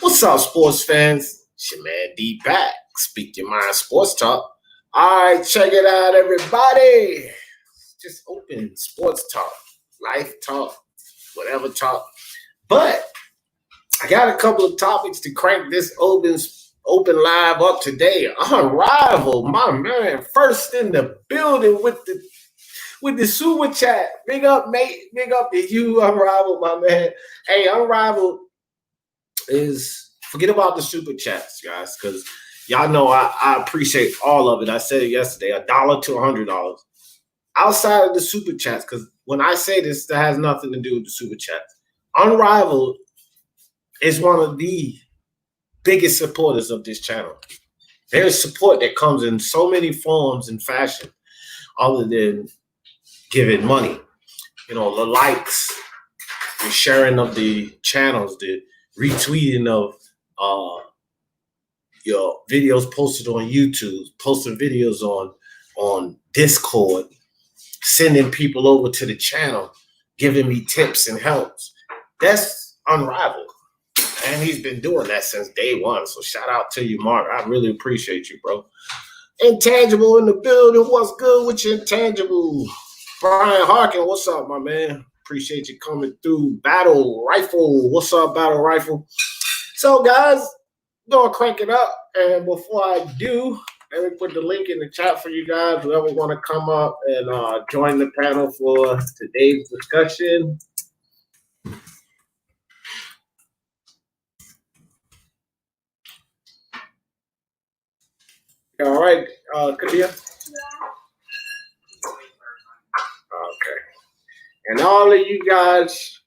What's up, sports fans? It's your man D back. Speak Your Mind Sports Talk. All right, check it out, everybody. Just open sports talk, life talk, whatever talk. But I got a couple of topics to crank this open live up today. Unrivaled, my man, first in the building with the super chat. Big up, mate. Big up to you, Unrivaled, my man. Hey, Unrivaled is, forget about the super chats, guys, because y'all know I appreciate all of it. I said it yesterday, $1 to $100. Outside of the super chats, because when I say this, that has nothing to do with the super chats. Unrivaled is one of the biggest supporters of this channel. There's support that comes in so many forms and fashion other than giving money. You know, the likes, the sharing of the channels, the retweeting of your videos posted on YouTube, posting videos on Discord, sending people over to the channel, giving me tips and helps. That's Unrivaled. And he's been doing that since day one. So shout out to you, Mark. I really appreciate you, bro. Intangible in the building. What's good with you, Intangible? Brian Harkin, what's up, my man? Appreciate you coming through. Battle Rifle. What's up, Battle Rifle? So, guys, I'm going to crank it up. And before I do, let me put the link in the chat for you guys. Whoever want to come up and join the panel for today's discussion. All right, Kadia? Okay. And all of you guys,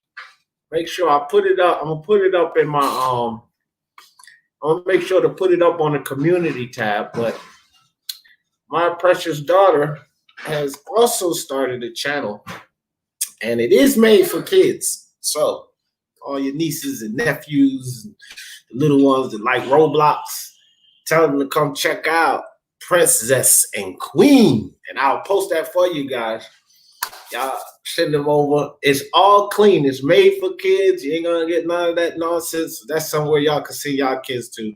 make sure I put it up. I'm going to put it up in my, I'm going to make sure to put it up on the community tab. But my precious daughter has also started a channel, and it is made for kids. So all your nieces and nephews, and the little ones that like Roblox, tell them to come check out Princess and Queen. And I'll post that for you guys. Y'all send them over. It's all clean. It's made for kids. You ain't going to get none of that nonsense. That's somewhere y'all can see y'all kids too.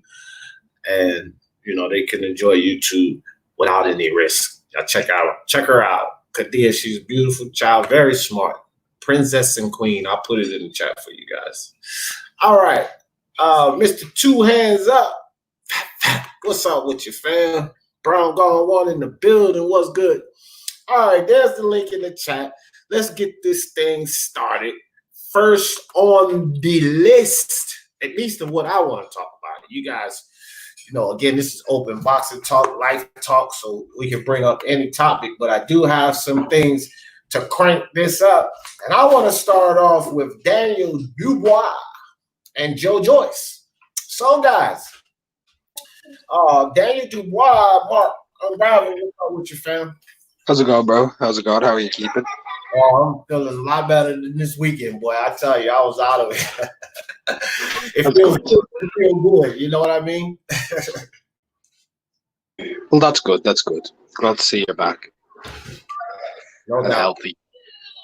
And, you know, they can enjoy YouTube without any risk. Y'all check her out. Kadia, she's a beautiful child, very smart. Princess and Queen. I'll put it in the chat for you guys. All right. Mr. Two Hands Up. What's up with you, fam? Brown Gone One in the building. What's good? All right, there's the link in the chat. Let's get this thing started. First on the list, at least of what I want to talk about. You guys, you know, again, this is open boxing talk, life talk, so we can bring up any topic, but I do have some things to crank this up. And I want to start off with Daniel Dubois and Joe Joyce. So, guys, Daniel Dubois, Mark, Unrivaled, what's up with you, fam? How's it going, bro? How's it going? How are you keeping? Oh, I'm feeling a lot better than this weekend, boy. I tell you, I was out of it. It feels good. You know what I mean? Well, that's good. That's good. Glad to see you back. No doubt. Healthy.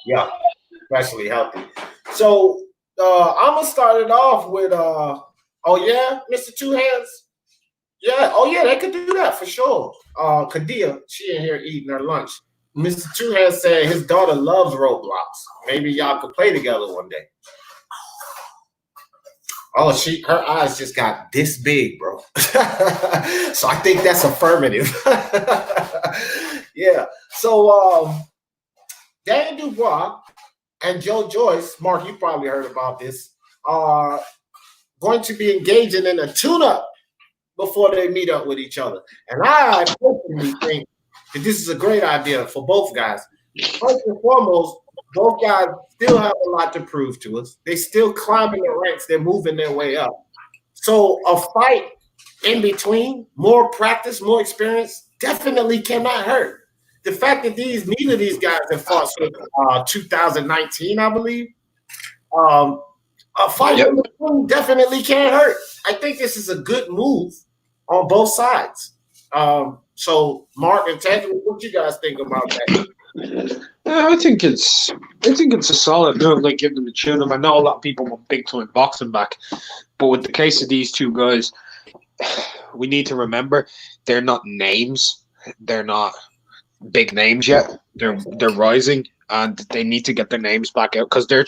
Yeah, especially healthy. So I'm gonna start it off with Mr. Two Hands. Yeah, they could do that for sure. Kadia, she in here eating her lunch. Mr. Two Hands said his daughter loves Roblox. Maybe y'all could play together one day. Oh, her eyes just got this big, bro. So I think that's affirmative. Yeah. So Daniel Dubois and Joe Joyce, Mark, you probably heard about this, are going to be engaging in a tune-up before they meet up with each other. And I personally think that this is a great idea for both guys. First and foremost, both guys still have a lot to prove to us. They still climbing the ranks. They're moving their way up. So a fight in between, more practice, more experience, definitely cannot hurt. The fact that neither of these guys have fought since 2019, I believe, a fight in between definitely can't hurt. I think this is a good move on both sides. So, Mark and Tangible, what you guys think about that? I think it's a solid move, like giving them a tune up. I know a lot of people want big time boxing back, but with the case of these two guys, we need to remember they're not names. They're not big names yet. They're rising, and they need to get their names back out because they're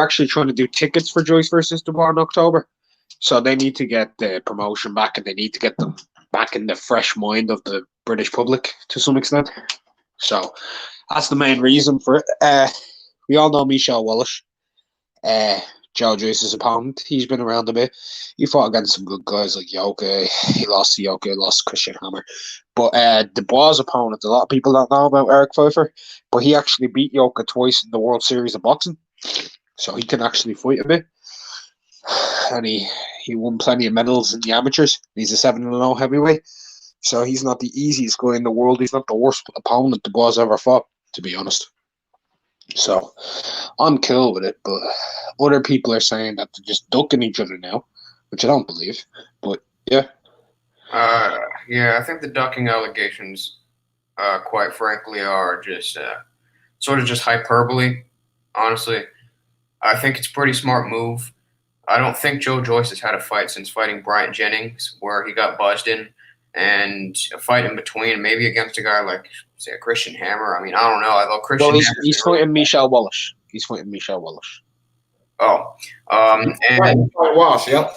actually trying to do tickets for Joyce versus Dubois in October. So they need to get the promotion back, and they need to get them back in the fresh mind of the British public to some extent. So that's the main reason for it. We all know Michelle Wallace, Joe Joyce's opponent. He's been around a bit. He fought against some good guys like Yoka. He lost to Yoka, lost to Christian Hammer. But Dubois' opponent, a lot of people don't know about Eric Pfeiffer, but he actually beat Yoka twice in the World Series of Boxing. So he can actually fight a bit. And he won plenty of medals in the amateurs. He's a 7-0 heavyweight. So he's not the easiest guy in the world. He's not the worst opponent Dubois ever fought, to be honest. So I'm cool with it, but other people are saying that they're just ducking each other now, which I don't believe. But yeah. Yeah, I think the ducking allegations, quite frankly, are just sort of just hyperbole, honestly. I think it's a pretty smart move. I don't think Joe Joyce has had a fight since fighting Bryant Jennings, where he got buzzed in, and a fight in between, maybe against a guy like, say, a Christian Hammer. I mean, I don't know. I thought Christian Hammer. He's fighting Michelle Wallace. He's fighting Michelle Wallace. Oh. And Wallace, yep.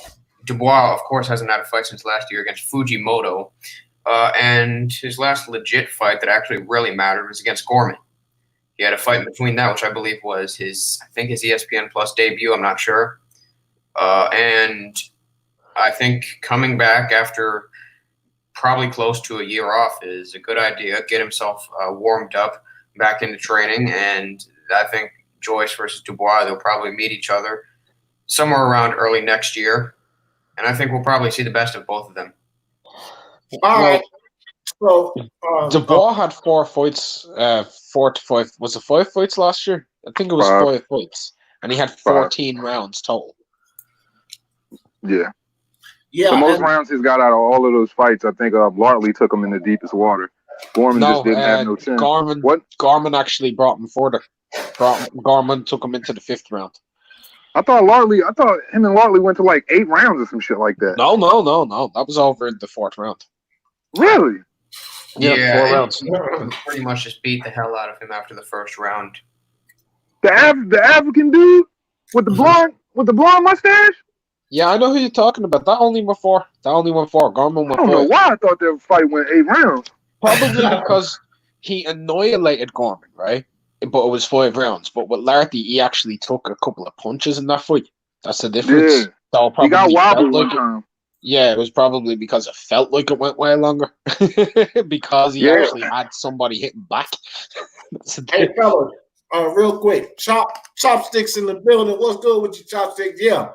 Dubois, of course, hasn't had a fight since last year against Fujimoto. And his last legit fight that actually really mattered was against Gorman. He had a fight in between that, which I believe was his ESPN Plus debut. I'm not sure. And I think coming back after probably close to a year off is a good idea. Get himself warmed up back into training. And I think Joyce versus Dubois, they'll probably meet each other somewhere around early next year. And I think we'll probably see the best of both of them. All right. So Dubois had 4 fights, 4 to 5. Was it 5 fights last year? I think it was 5 fights, and he had 14 rounds total. Yeah. Yeah. The most rounds he's got out of all of those fights, I think Lartley took him in the deepest water. Gorman just didn't have no chance. Gorman actually brought him further. Gorman took him into the 5th round. I thought him and Lartley went to like 8 rounds or some shit like that. No. That was over in the 4th round. Really? Yeah, 4 rounds. Pretty much just beat the hell out of him after the first round. The African dude with the blonde mustache? Yeah, I know who you're talking about. That only went 4. Gorman went 4. I don't know why I thought that fight went 8 rounds. Probably because he annihilated Gorman, right? But it was 5 rounds. But with Larty, he actually took a couple of punches in that fight. That's the difference. Yeah. So he got wobbled one time. Yeah, it was probably because it felt like it went way longer. Because he actually had somebody hitting back. Hey, fellas, real quick. Chopsticks in the building. What's good with you, Chopsticks? Yeah.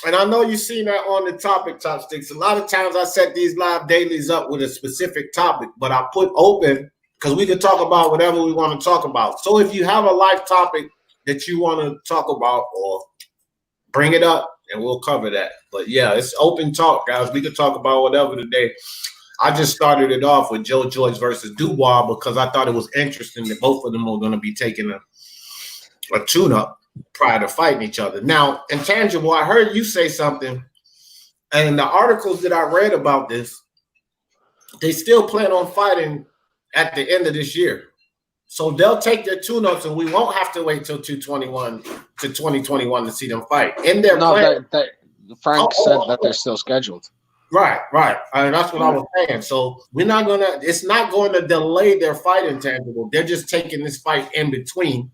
And I know you've seen that on the topic, Chopsticks. A lot of times I set these live dailies up with a specific topic, but I put open because we can talk about whatever we want to talk about. So if you have a live topic that you want to talk about, or bring it up and we'll cover that. But yeah, it's open talk, guys. We can talk about whatever today. I just started it off with Joe Joyce versus Dubois because I thought it was interesting that both of them are going to be taking a tune-up prior to fighting each other. Now, Intangible, I heard you say something, and in the articles that I read about this, they still plan on fighting at the end of this year. So they'll take their tune-ups, and we won't have to wait till 2021 to see them fight. In their plan, Frank said that they're still scheduled. Right. And that's what I was saying. So it's not going to delay their fight, Intangible. They're just taking this fight in between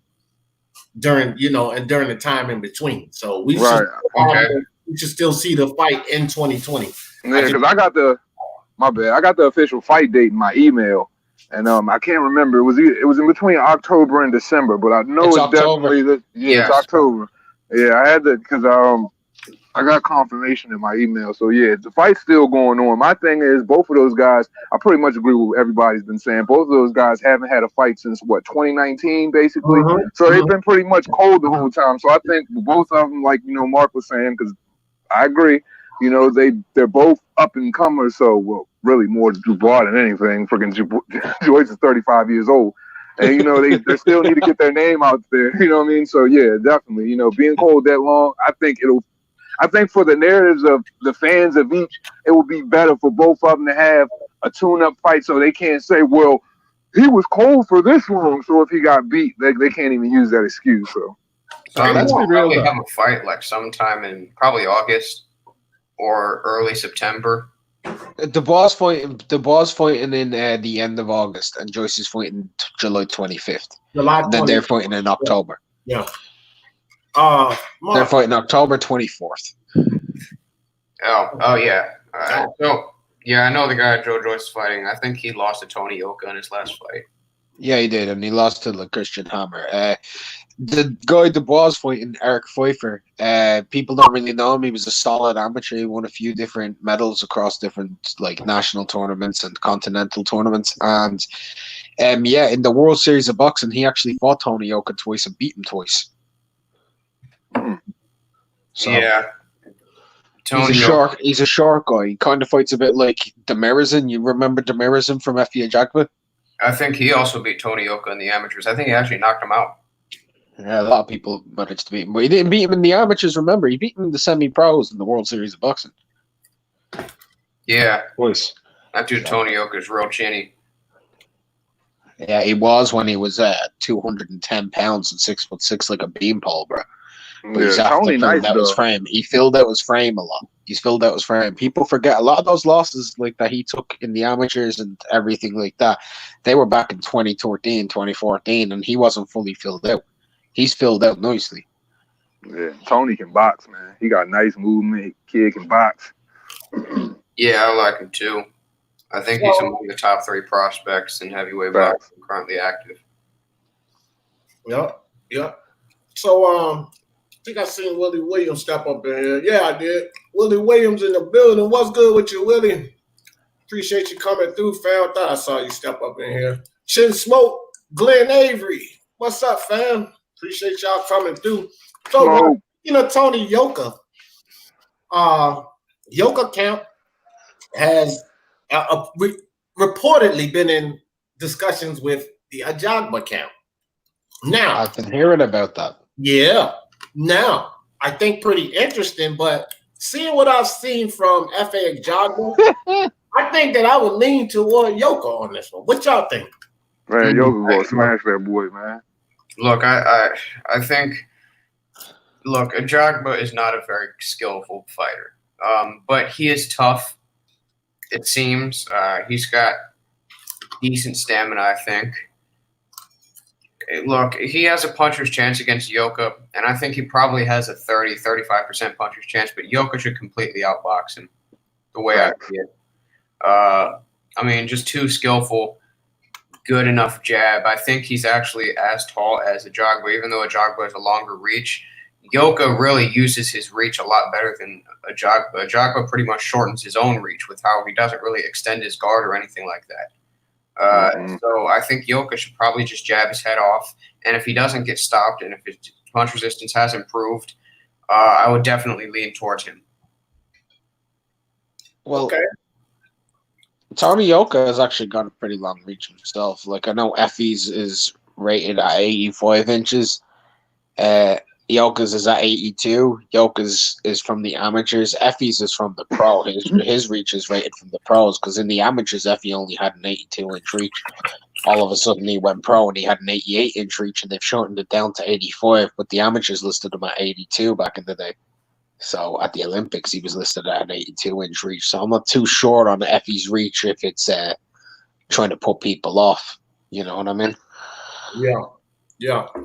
during the time in between. So we should still see the fight in 2020. Yeah, because I got the official fight date in my email. And I can't remember. It was in between October and December, but I know it's definitely it's October. Yeah, I had to because I got confirmation in my email. So yeah, the fight's still going on. My thing is both of those guys. I pretty much agree with what everybody's been saying. Both of those guys haven't had a fight since 2019, basically. Mm-hmm. So they've been pretty much cold the whole time. So I think both of them, like Mark was saying, because I agree. They're both up and comers. So really more Dubois than anything. Freaking Joyce is 35 years old. And, you know, they still need to get their name out there. You know what I mean? So, yeah, definitely. You know, being cold that long, I think for the narratives of the fans of each, it will be better for both of them to have a tune-up fight so they can't say, well, he was cold for this long. So if he got beat, they can't even use that excuse. So let's be real. Probably have a fight like sometime in probably August or early September. Dubois fighting in the end of August, and Joyce is fighting July 25th. Then they're fighting in October. Yeah. They're fighting October 24th. Oh yeah. So yeah, I know the guy Joe Joyce is fighting. I think he lost to Tony Yoka in his last fight. Yeah, he did, and he lost to Christian Hammer. The guy Dubois fighting Eric Pfeiffer. People don't really know him. He was a solid amateur. He won a few different medals across different like national tournaments and continental tournaments. And in the World Series of Boxing, he actually fought Tony Yoka twice and beat him twice. So, yeah. He's a short guy. He kind of fights a bit like Demirizin. You remember Demirizin from FBA Jagba? I think he also beat Tony Yoka in the amateurs. I think he actually knocked him out. Yeah, a lot of people managed to beat him, but he didn't beat him in the amateurs. Remember, he beat him in the semi-pros in the World Series of Boxing. Yeah, twice. That dude Tony Yoka is real chinny. Yeah, he was when he was 210 pounds and 6'6", like a beanpole, bro. But he's Tony nice out his frame. He filled out his frame a lot. He's filled out his frame. People forget a lot of those losses like that he took in the amateurs and everything like that. They were back in 2013, 2014, and he wasn't fully filled out. He's filled out nicely. Yeah, Tony can box, man. He got nice movement. Kid can box. Yeah, I like him too. I think he's among the top 3 prospects in heavyweight boxing currently active. Yep. So, I think I seen Willie Williams step up in here. Yeah, I did. Willie Williams in the building. What's good with you, Willie? Appreciate you coming through, fam. Thought I saw you step up in here. Chin Smoke, Glenn Avery. What's up, fam? Appreciate y'all coming through. So, Tony Yoka. Yoka camp has reportedly been in discussions with the Ajagba camp. Now, I've been hearing about that. Yeah. Now, I think pretty interesting, but seeing what I've seen from F.A. Ajagba, I think that I would lean toward Yoka on this one. What y'all think? Man, Yoka gonna smash that boy, man. Look, I think Ajagba is not a very skillful fighter. But he is tough, it seems. He's got decent stamina, I think. Look, he has a puncher's chance against Yoka, and I think he probably has a 30-35% puncher's chance, but Yoka should completely outbox him, the way I see it. I mean, just too skillful, good enough jab. I think he's actually as tall as Ajagba, even though Ajagba has a longer reach. Yoka really uses his reach a lot better than Ajagba. Ajagba pretty much shortens his own reach with how he doesn't really extend his guard or anything like that. So I think Yoka should probably just jab his head off. And if he doesn't get stopped and if his punch resistance has improved, I would definitely lean towards him. Well, Tony Yoka has actually got a pretty long reach himself. Like, I know Effie's is rated at 85 inches. Yoka's is at 82. Yoka's is from the amateurs. Effie's is from the pro. His reach is rated from the pros because in the amateurs, Effie only had an 82-inch reach. All of a sudden, he went pro and he had an 88-inch reach, and they've shortened it down to 85. But the amateurs listed him at 82 back in the day. So at the Olympics, he was listed at an 82-inch reach. So I'm not too sure on Effie's reach if it's trying to put people off. You know what I mean? Yeah.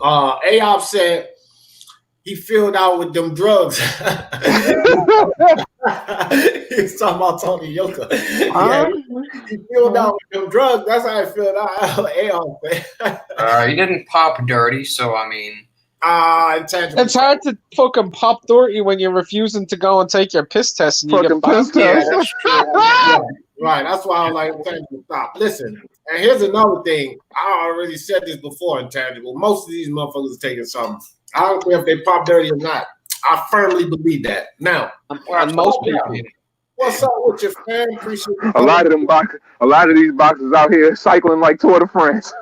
Ayob said he filled out with them drugs. He's talking about Tony Yoka. Yeah, he filled out with them drugs. That's how I filled out. He didn't pop dirty, so I mean. Intangible. It's hard to fucking pop dirty when you're refusing to go and take your piss test and you get piss test. That's true. Right. That's why I like intangible. Stop. Listen, and here's another thing. I already said this before, intangible. Most of these motherfuckers are taking something. I don't care if they pop dirty or not. I firmly believe that. Now, most people. What's up with your fan? Appreciate you. A lot of these boxers out here cycling like Tour de France.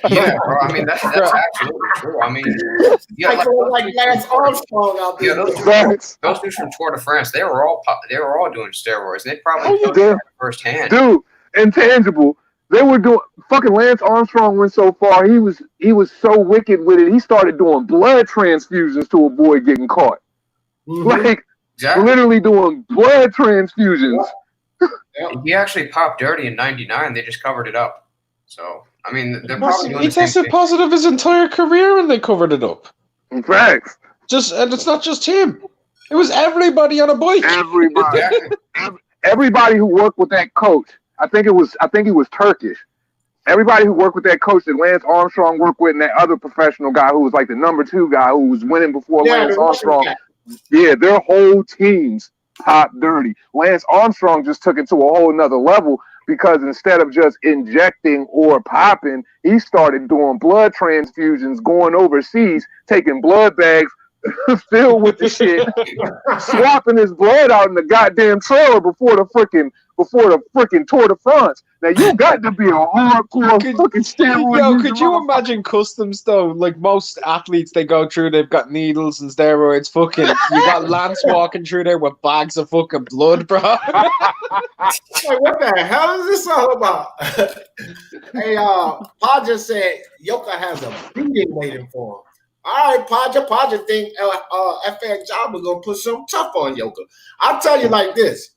Yeah, bro. I mean, that's absolutely true. I mean, yeah, like Lance Armstrong out there. Yeah, those dudes from Tour de France, they were all doing steroids. They probably took it firsthand. Dude, intangible. They were doing fucking Lance Armstrong went so far. He was so wicked with it. He started doing blood transfusions to avoid getting caught. Like literally doing blood transfusions. He actually popped dirty in '99. They just covered it up. So I mean, they're probably doing he the same tested thing. positive his entire career and they covered it up. In fact, and it's not just him. It was everybody on a bike. Everybody who worked with that coach. I think he was Turkish. Everybody who worked with that coach that Lance Armstrong worked with, and that other professional guy who was like the number 2 guy who was winning before Lance Armstrong. Yeah, their whole teams popped dirty. Lance Armstrong just took it to a whole nother level because instead of just injecting or popping, he started doing blood transfusions, going overseas, taking blood bags filled with the shit, swapping his blood out in the goddamn trailer before the freaking Tour de France. Now you got to be a hardcore fucking steroid. Yo, could you imagine customs though? Like most athletes, they go through. They've got needles and steroids. Fucking, you got Lance walking through there with bags of fucking blood, bro. Like, what the hell is this all about? Hey, Pa just said Yoka has a beating waiting for him. All right, Paja think FA Job is gonna put something tough on Yoka. I'll tell you like this.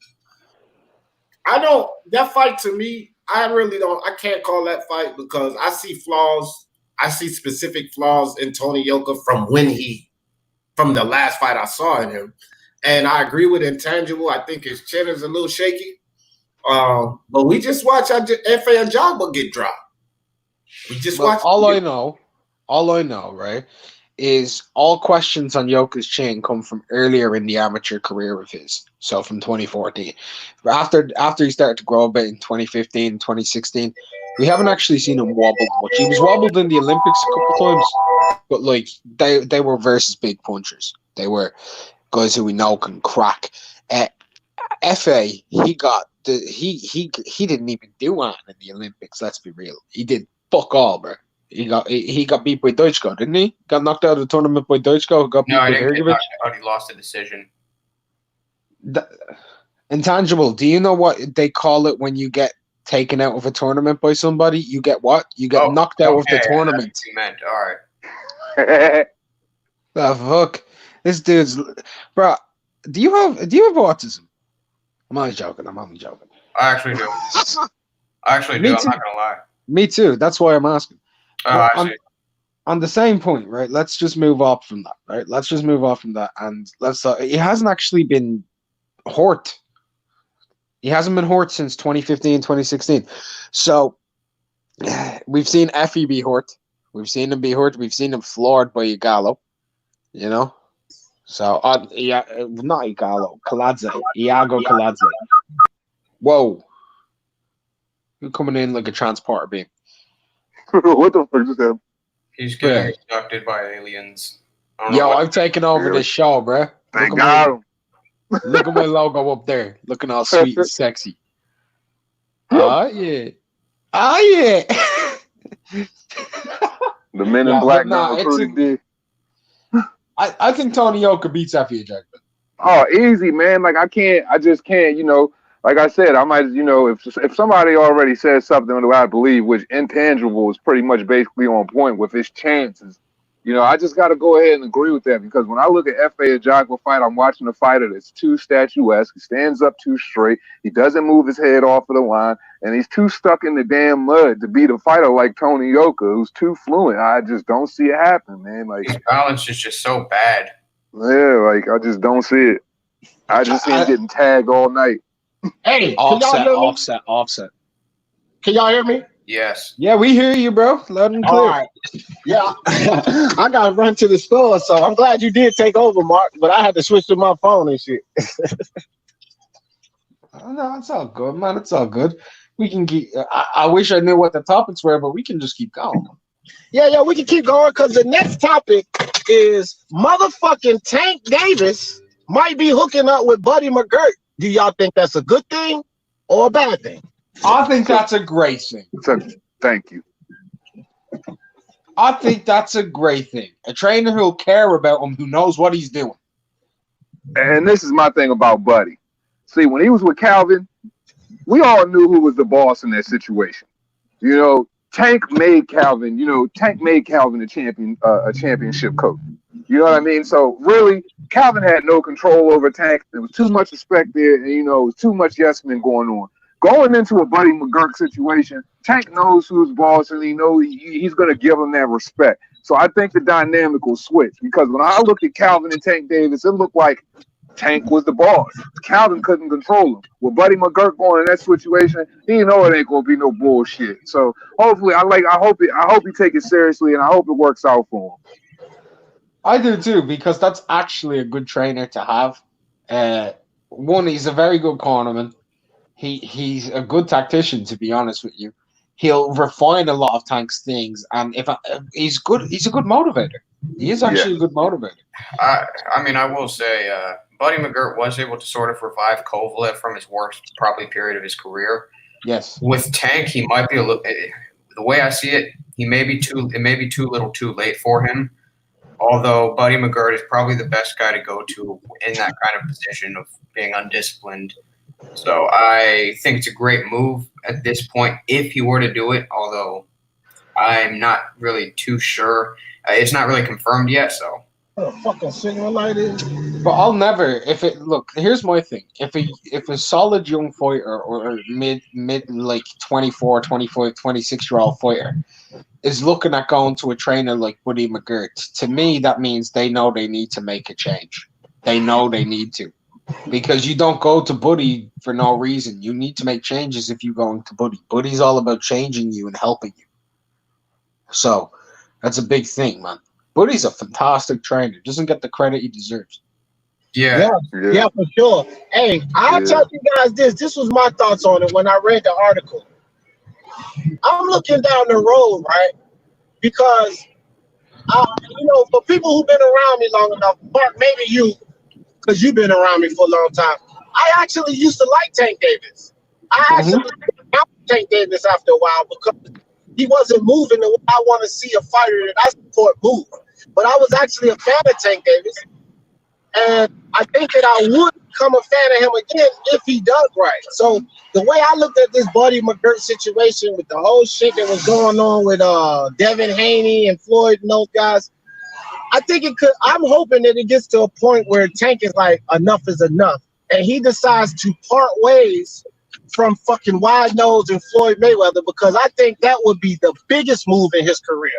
I don't. That fight to me, I really don't. I can't call that fight because I see flaws. I see specific flaws in Tony Yoka from the last fight I saw in him, and I agree with Intangible. I think his chin is a little shaky. But we just watch FA Jogba get dropped. We just watch. All I know, right, is all questions on Yoka's chin come from earlier in the amateur career of his. So from 2014. After he started to grow a bit in 2015, 2016, we haven't actually seen him wobble much. He was wobbled in the Olympics a couple times, but like they were versus big punchers. They were guys who we know can crack. FA, he didn't even do anything in the Olympics, let's be real. He did fuck all, bro. He got beat by Deutschko, didn't he? Got knocked out of the tournament by Deutschko. Got beat by Hergovic. He lost a decision. Intangible. Do you know what they call it when you get taken out of a tournament by somebody? You get what? You get knocked out of the tournament. That's what you meant. All right. The fuck? This dude's, bro. Do you have autism? I'm only joking. I actually do. I'm not gonna lie. Me too. That's why I'm asking. On the same point, right? Let's just move off from that, right? And let's. He hasn't actually been hurt. He hasn't been hurt since 2015, 2016. So we've seen Effie be hurt. We've seen him be hurt. We've seen him floored by Igalo. You know. So not Igalo, Iago Kaladze. Whoa. You're coming in like a transporter beam. What the fuck is that? He's getting abducted by aliens. I've taken over this show, bro. Thank God. Look at my logo up there, looking all sweet and sexy. Oh yeah. The Men in Black now recruiting big. I think Tony Yoka beats Effie Jackman. Oh, easy, man. Like I just can't, like I said, I might, if somebody already says something that I believe, which Intangible is pretty much basically on point with his chances, I just got to go ahead and agree with that because when I look at F.A. Ajagba fight, I'm watching a fighter that's too statuesque. He stands up too straight. He doesn't move his head off of the line, and he's too stuck in the damn mud to beat a fighter like Tony Yoka, who's too fluent. I just don't see it happen, man. Like his balance is just so bad. Yeah, like I just don't see it. I just see him getting tagged all night. Hey, offset. Can y'all hear me? Yes. Yeah, we hear you, bro. Loud and clear. All right. Yeah. I got to run to the store, so I'm glad you did take over, Mark, but I had to switch to my phone and shit. No, it's all good, man. It's all good. We can keep. I wish I knew what the topics were, but we can just keep going. Yeah, we can keep going because the next topic is motherfucking Tank Davis might be hooking up with Buddy McGirt. Do y'all think that's a good thing or a bad thing? I think that's a great thing. Thank you. I think that's a great thing. A trainer who'll care about him, who knows what he's doing. And this is my thing about Buddy. See, when he was with Calvin, we all knew who was the boss in that situation. You know, Tank made Calvin a championship coach. You know what I mean? So really, Calvin had no control over Tank. There was too much respect there, and it was too much yes men going on. Going into a Buddy McGirt situation, Tank knows who's boss, and he knows he's going to give him that respect. So I think the dynamic will switch, because when I looked at Calvin and Tank Davis, it looked like Tank was the boss. Calvin couldn't control him. With Buddy McGirt going in that situation, he know it ain't gonna be no bullshit. So hopefully, I hope he take it seriously, and I hope it works out for him. I do too, because that's actually a good trainer to have. One, he's a very good cornerman. He's a good tactician, to be honest with you. He'll refine a lot of Tank's things, and he's good, he's a good motivator. He is actually a good motivator. I mean, I will say, Buddy McGirt was able to sort of revive Kovalev from his worst probably period of his career. Yes. With Tank, he might be a little. The way I see it, it may be too little, too late for him. Although Buddy McGirt is probably the best guy to go to in that kind of position of being undisciplined. So I think it's a great move at this point if he were to do it. Although I'm not really too sure. It's not really confirmed yet. So. What a fucking signal light is. But I'll never. Look, here's my thing. If a solid young fighter or mid like 24, 25, 26-year-old fighter is looking at going to a trainer like Buddy McGirt, to me that means they know they need to make a change. They know they need to, because you don't go to Buddy for no reason. You need to make changes if you go into Buddy. Buddy's all about changing you and helping you. So that's a big thing, man. Buddy's a fantastic trainer. Doesn't get the credit he deserves. Yeah, for sure. Hey, I'll tell you guys this. This was my thoughts on it when I read the article. I'm looking down the road, right? Because, for people who've been around me long enough, Mark, maybe you, because you've been around me for a long time, I actually used to like Tank Davis. I actually liked Tank Davis after a while because he wasn't moving the way I want to see a fighter that I support move. But I was actually a fan of Tank Davis. And I think that I would become a fan of him again if he does right. So the way I looked at this Buddy McGirt situation with the whole shit that was going on with Devin Haney and Floyd and those guys, I think it could. I'm hoping that it gets to a point where Tank is like, enough is enough. And he decides to part ways from fucking Wide Nose and Floyd Mayweather, because I think that would be the biggest move in his career,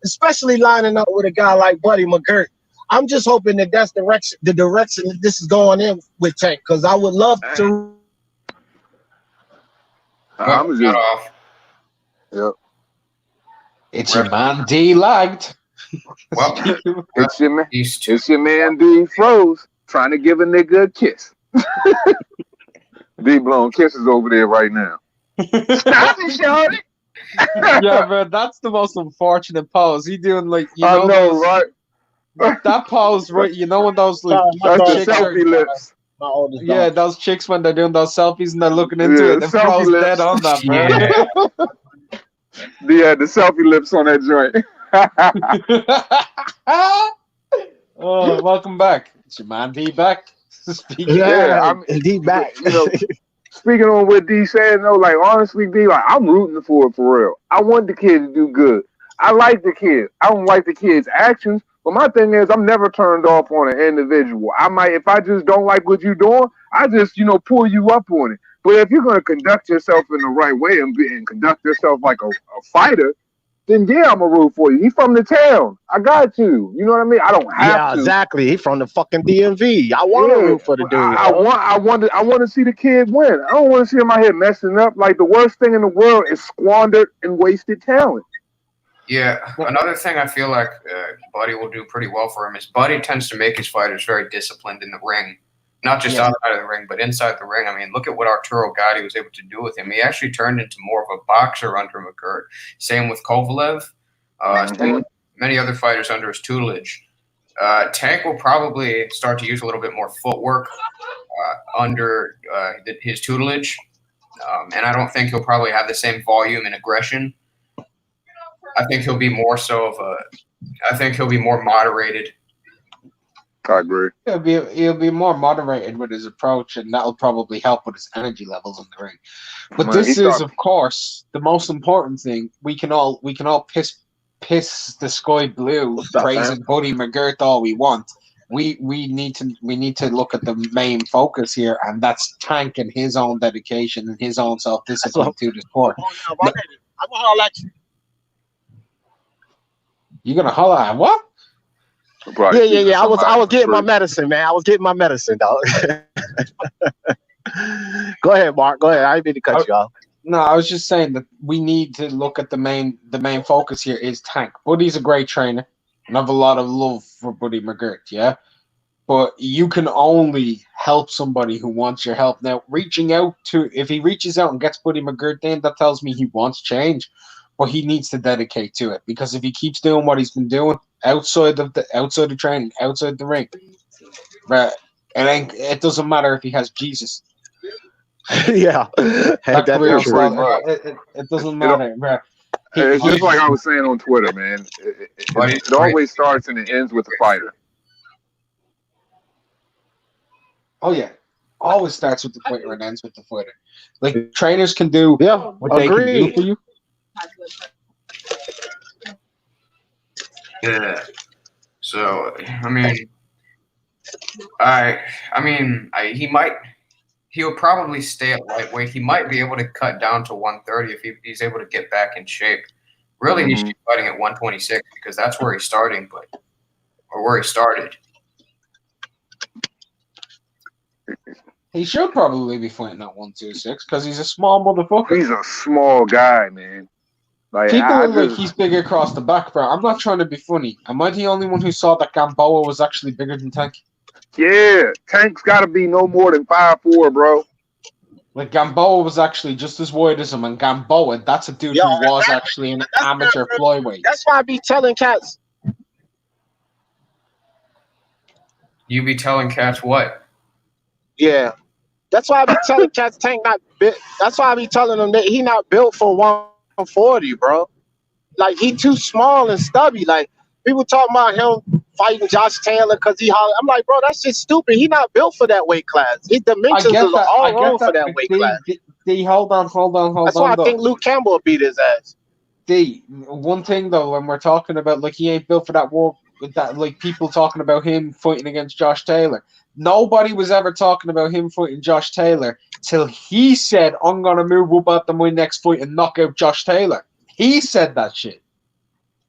especially lining up with a guy like Buddy McGirt. I'm just hoping that that's the direction that this is going in with Tank, because I would love to. I'm just off. Yep. It's your man D lagged. Well, it's your man D froze trying to give a nigga a kiss. D blowing kisses over there right now. Stop it, shorty. Yeah, bro, that's the most unfortunate pose. He doing like I know, right? That pose, right? You know when those like that's the selfie lips. Yeah, those chicks when they're doing those selfies and they're looking into it, the froze dead on that, bro. Yeah, the selfie lips on that joint. Oh, welcome back. It's your man D back. I'm D back. Speaking on what D said, though, like honestly, D, like I'm rooting for it for real. I want the kid to do good. I like the kid. I don't like the kid's actions, but my thing is, I'm never turned off on an individual. I might, if I just don't like what you're doing, I just pull you up on it. But if you're gonna conduct yourself in the right way and conduct yourself like a fighter, then yeah, I'm gonna root for you. He's from the town. I got to. You know what I mean? I don't have to. Yeah, exactly. He's from the fucking DMV. I want to root for the dude. I want to see the kid win. I don't want to see him out here messing up. Like the worst thing in the world is squandered and wasted talent. Yeah, another thing I feel like Buddy will do pretty well for him is Buddy tends to make his fighters very disciplined in the ring. Not just outside of the ring, but inside the ring. I mean, look at what Arturo Gatti was able to do with him. He actually turned into more of a boxer under McGirt. Same with Kovalev. Same with many other fighters under his tutelage. Tank will probably start to use a little bit more footwork under his tutelage. And I don't think he'll probably have the same volume and aggression. I think he'll be more so of a. I think he'll be more moderated. I agree. He'll be more moderated with his approach, and that'll probably help with his energy levels in the ring. But this is, of course, the most important thing. We can all piss the sky blue, praising Buddy McGirt all we want. We need to look at the main focus here, and that's Tank and his own dedication and his own self-discipline to the sport. I'm gonna holler at you. You gonna holler at what? Yeah. I was getting my medicine, man. I was getting my medicine, dog. Go ahead, Mark. Go ahead. I didn't mean to cut you off. No, I was just saying that we need to look at the main focus here is Tank. Buddy's a great trainer, and I have a lot of love for Buddy McGirt, yeah? But you can only help somebody who wants your help. Now, if he reaches out and gets Buddy McGirt in, that tells me he wants change, but he needs to dedicate to it, because if he keeps doing what he's been doing outside of training, outside the ring, it doesn't matter if he has Jesus. Yeah, it doesn't matter, bro. It's just like I was saying on Twitter, man. It always starts and it ends with the fighter. Oh yeah, always starts with the fighter and ends with the fighter. Like trainers can do what they can do for you. Yeah. So he'll probably stay at lightweight. He might be able to cut down to 130 if he's able to get back in shape. Really, he should be fighting at 126 because that's where he's starting, or where he started. He should probably be fighting at 126 because he's a small motherfucker. He's a small guy, man. Like, people look like he's big across the back, bro. I'm not trying to be funny. Am I the only one who saw that Gamboa was actually bigger than Tank? Yeah, Tank's got to be no more than 5'4", bro. Like, Gamboa was actually just as wide as him, and Gamboa, that's a dude who was actually an amateur flyweight. That's why I be telling cats. You be telling cats what? Yeah. That's why I be telling cats Tank not built. That's why I be telling them that he not built for 140, bro. Like, he too small and stubby. Like, people talking about him fighting Josh Taylor because he hollered. I'm like, bro, that's just stupid. He not built for that weight class. His dimensions are all wrong for that weight class. D, hold on. That's why I think Luke Campbell beat his ass. D, one thing though, when we're talking about like he ain't built for that war, that like people talking about him fighting against Josh Taylor. Nobody was ever talking about him fighting Josh Taylor till he said, "I'm gonna move up after my next fight and knock out Josh Taylor." He said that shit.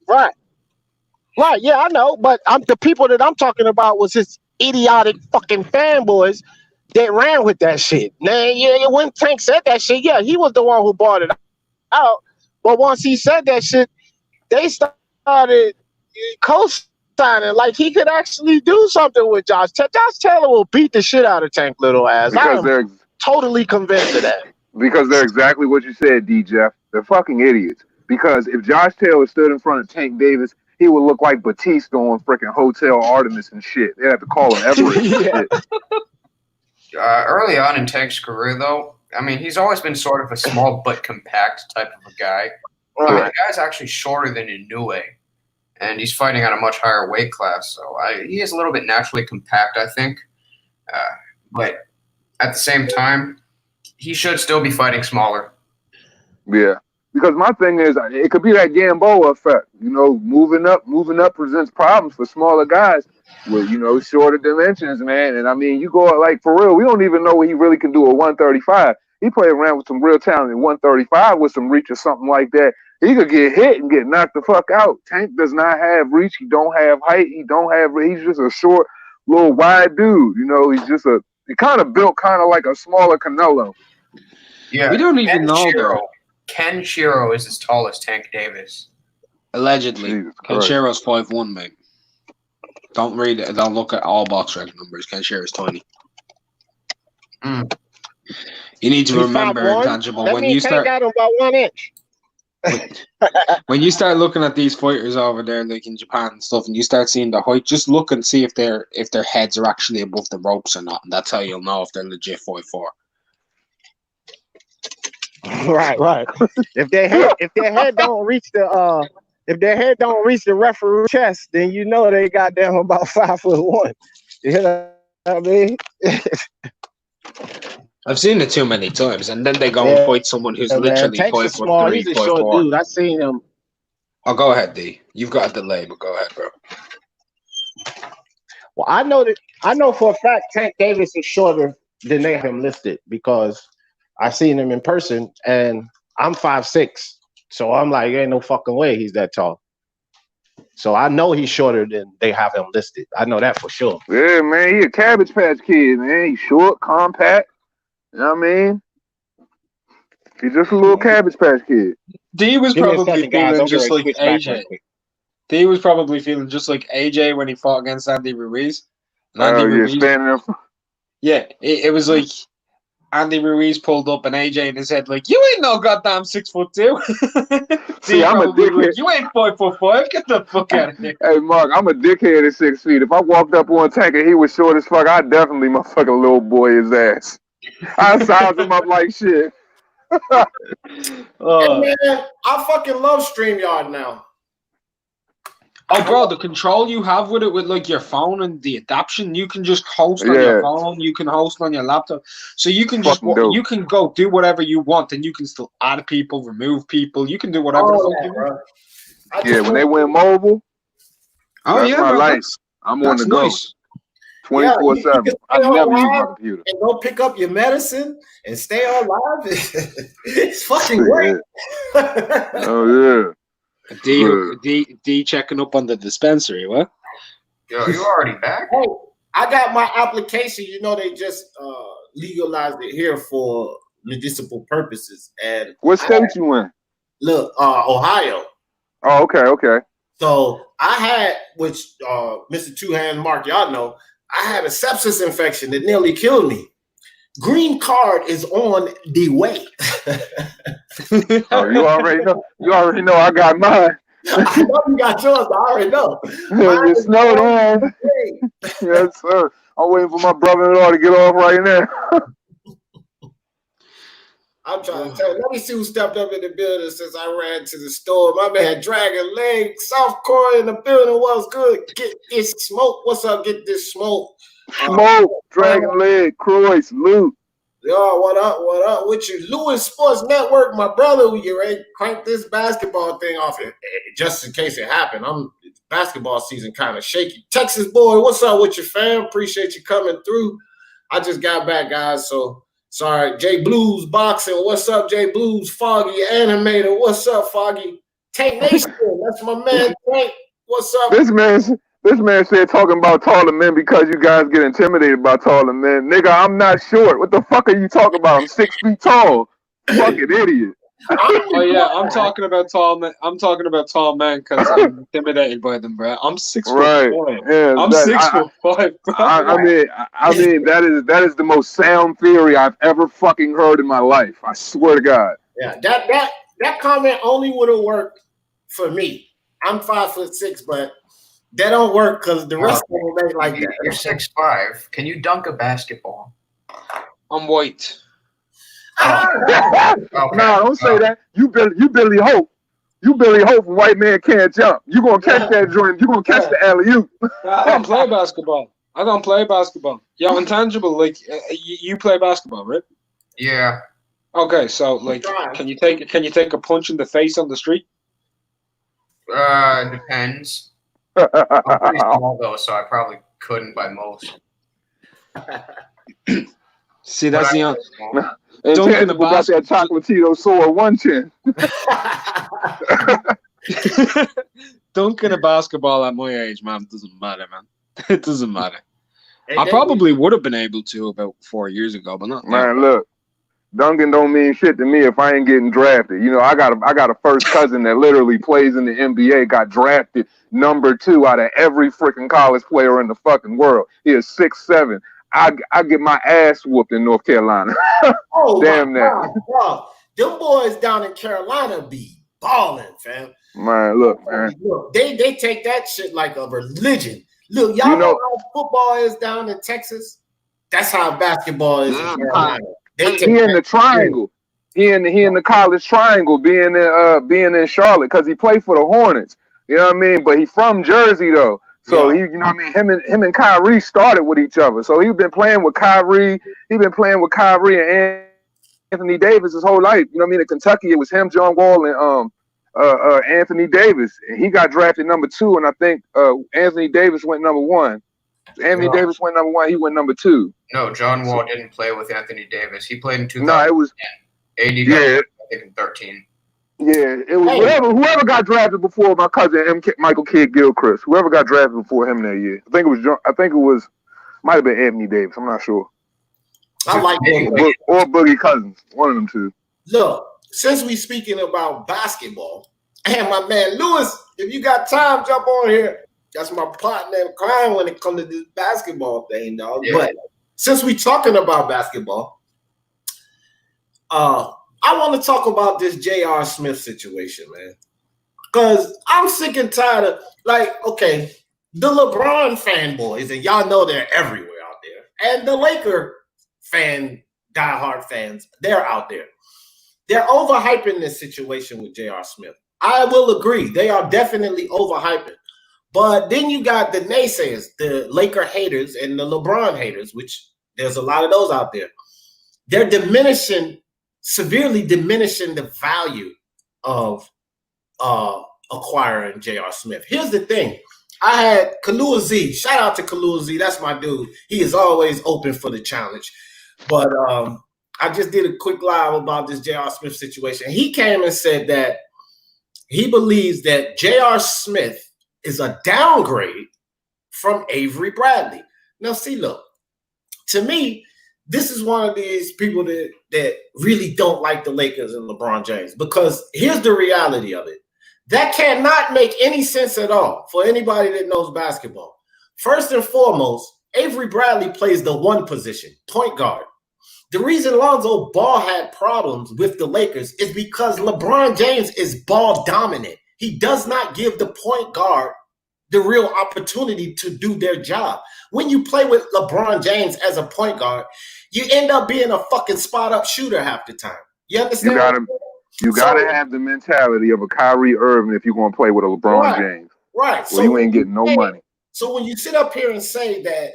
Right, yeah, I know, but the people that I'm talking about was his idiotic fucking fanboys that ran with that shit. Now, when Tank said that shit, yeah, he was the one who brought it out. But once he said that shit, they started co-signing like he could actually do something with Josh. Josh Taylor will beat the shit out of Tank little ass. Because they're totally convinced of that. Because they're exactly what you said, D. Jeff. They're fucking idiots. Because if Josh Taylor stood in front of Tank Davis, he would look like Batista on freaking Hotel Artemis and shit. They have to call him Everett. Early on in Tank's career, though, I mean, he's always been sort of a small but compact type of a guy. I mean, the guy's actually shorter than Inoue, and he's fighting at a much higher weight class. So he is a little bit naturally compact, I think. But at the same time, he should still be fighting smaller. Yeah. Because my thing is, it could be that Gamboa effect. You know, moving up presents problems for smaller guys with, shorter dimensions, man. And I mean, you go like for real, we don't even know what he really can do at 135. He played around with some real talent at 135 with some reach or something like that. He could get hit and get knocked the fuck out. Tank does not have reach. He don't have height. He's just a short, little wide dude. He kind of built kind of like a smaller Canelo. Yeah. We don't even know though. Ken Shiro is as tall as Tank Davis. Allegedly. Ken Shiro's 5'1", mate. Don't read it. Don't look at all box rec numbers. Ken Shiro's tiny. You need to remember intangible. When you start got him about 1 inch. When you start looking at these fighters over there, like in Japan and stuff, and you start seeing the height, just look and see if their heads are actually above the ropes or not, and that's how you'll know if they're legit 5'4". Right. If their head don't reach the if their head don't reach the referee chest, then you know they goddamn about 5'1". Chest, then you know they goddamn about 5'1". You know what I mean? I've seen it too many times, and then they go and fight someone who's literally 5'3", He's a short 5'4". dude. I seen him. Oh, go ahead, D. You've got a delay, but go ahead, bro. Well, I know for a fact Tank Davis is shorter than they have him listed because I seen him in person, and I'm 5'6", so I'm like, ain't no fucking way he's that tall. So I know he's shorter than they have him listed. I know that for sure. Yeah, man, he a Cabbage Patch Kid, man. He's short, compact. You know what I mean? He's just a little Cabbage Patch Kid. D was probably feeling just like AJ. D was probably feeling just like AJ when he fought against Andy Ruiz. Standing there. Yeah, it was like Andy Ruiz pulled up and AJ in his head like, you ain't no goddamn 6'2". See, I'm a dickhead. Like, you ain't 5'5". Get the fuck out of here. Hey, Mark, I'm a dickhead at 6 feet. If I walked up on Tank and he was short as fuck, I'd definitely motherfucking little boy his ass. I size him up like shit. Hey, man, I fucking love StreamYard now. Oh, bro, the control you have with it, with like your phone and the adaption, you can just host on your phone. You can host on your laptop, so you can just you can go do whatever you want, and you can still add people, remove people. You can do whatever the fuck you want. Yeah, when they went mobile, that's my life. I'm on the go. 24/7. I never use my computer. And go pick up your medicine and stay alive. It's fucking great. Oh yeah. D checking up on the dispensary, what? Yo, you already back? Hey, I got my application. You know, they just legalized it here for medicinal purposes. And what state you in? Look, Ohio. Oh, okay. So I had, which Mr. Two Hand Mark, y'all know, I had a sepsis infection that nearly killed me. Green card is on the way. Oh, you already know. You already know I got mine. I know you got yours. I already know. You snowed on. Yes, sir. I'm waiting for my brother-in-law to get off right now. I'm trying to tell you. Let me see who stepped up in the building since I ran to the store. My man Dragon Leg, South Korea in the building. What's good? Get this smoke. What's up? Get this smoke. Smoke, Dragon Leg, Croix, Luke. Yo, what up? What up with you? Lewis Sports Network, my brother. We get ready to crank this basketball thing off it, just in case it happened. Basketball season kind of shaky. Texas boy, what's up with you, fam? Appreciate you coming through. I just got back, guys, so sorry. J Blues Boxing, what's up, J Blues? Foggy Animator, what's up, Foggy? Tank Nation, that's my man, Tank. What's up? This man said talking about taller men because you guys get intimidated by taller men. Nigga, I'm not short. What the fuck are you talking about? I'm 6 feet tall. Fucking idiot. Oh yeah, I'm talking about tall men. I'm talking about tall men because I'm intimidated by them, bro. I'm 6'5". Yeah, I'm 6'5", bro. I mean that is the most sound theory I've ever fucking heard in my life. I swear to God. Yeah, that comment only would have worked for me. I'm 5'6", but that don't work because the rest of them ain't like that. You're 6'5". Can you dunk a basketball? I'm white. Okay. No, don't say that. You Billy Hope. You Billy Hope. White man can't jump. You gonna catch that joint. You gonna catch the alley-oop. I don't play basketball. Yo, Intangible, like you play basketball, right? Yeah. Okay, so like, can you take a punch in the face on the street? Depends. I'm pretty small though, so I probably couldn't by most. See, that's the answer. Dunking about that chocolatito sore one chin. Dunking a basketball at my age, man, doesn't matter, man. It doesn't matter. I probably would have been able to about 4 years ago, but not now. Man, look, dunking don't mean shit to me if I ain't getting drafted. You know, I got a first cousin that literally plays in the NBA, got drafted number 2 out of every freaking college player in the fucking world. He is 6'7". I get my ass whooped in North Carolina. Oh, damn that. Them boys down in Carolina be balling, fam. Man, look, man. Look, they take that shit like a religion. Look, y'all know how football is down in Texas? That's how basketball is in Carolina. He in the triangle. he in the college triangle, being in Charlotte, because he played for the Hornets. You know what I mean? But he from Jersey though. So he, you know what I mean, him and Kyrie started with each other. So he's been playing with Kyrie. He's been playing with Kyrie and Anthony Davis his whole life. You know what I mean? In Kentucky, it was him, John Wall, and Anthony Davis. And he got drafted number 2, and I think Anthony Davis went number 1. Anthony Davis went number 1. He went number 2. No, John Wall didn't play with Anthony Davis. He played in 2010. No, it was AD I think in 13. Yeah, it was whoever got drafted before my cousin Michael Kidd Gilchrist. Whoever got drafted before him that year. I think it was might have been Anthony Davis. I'm not sure. I like or Boogie Cousins. One of them two. Look, since we speaking about basketball, and my man Lewis, if you got time, jump on here. That's my partner in crime when it comes to this basketball thing, dog. Yeah. But since we talking about basketball, I want to talk about this J.R. Smith situation, man. Because I'm sick and tired of, okay, the LeBron fanboys, and y'all know they're everywhere out there, and the Laker diehard fans, they're out there. They're overhyping this situation with J.R. Smith. I will agree. They are definitely overhyping. But then you got the naysayers, the Laker haters and the LeBron haters, which there's a lot of those out there. They're severely diminishing the value of acquiring J.R. Smith. Here's the thing. I had Kalua Z. Shout out to Kalua Z. That's my dude. He is always open for the challenge. But I just did a quick live about this J.R. Smith situation. He came and said that he believes that J.R. Smith is a downgrade from Avery Bradley. Now, see, look, to me, this is one of these people that really don't like the Lakers and LeBron James, because here's the reality of it. That cannot make any sense at all for anybody that knows basketball. First and foremost, Avery Bradley plays the one position, point guard. The reason Lonzo Ball had problems with the Lakers is because LeBron James is ball dominant. He does not give the point guard the real opportunity to do their job. When you play with LeBron James as a point guard, you end up being a fucking spot-up shooter half the time. You understand? You gotta have the mentality of a Kyrie Irving if you're going to play with a LeBron James. Right. Well, so you ain't getting no money. So when you sit up here and say that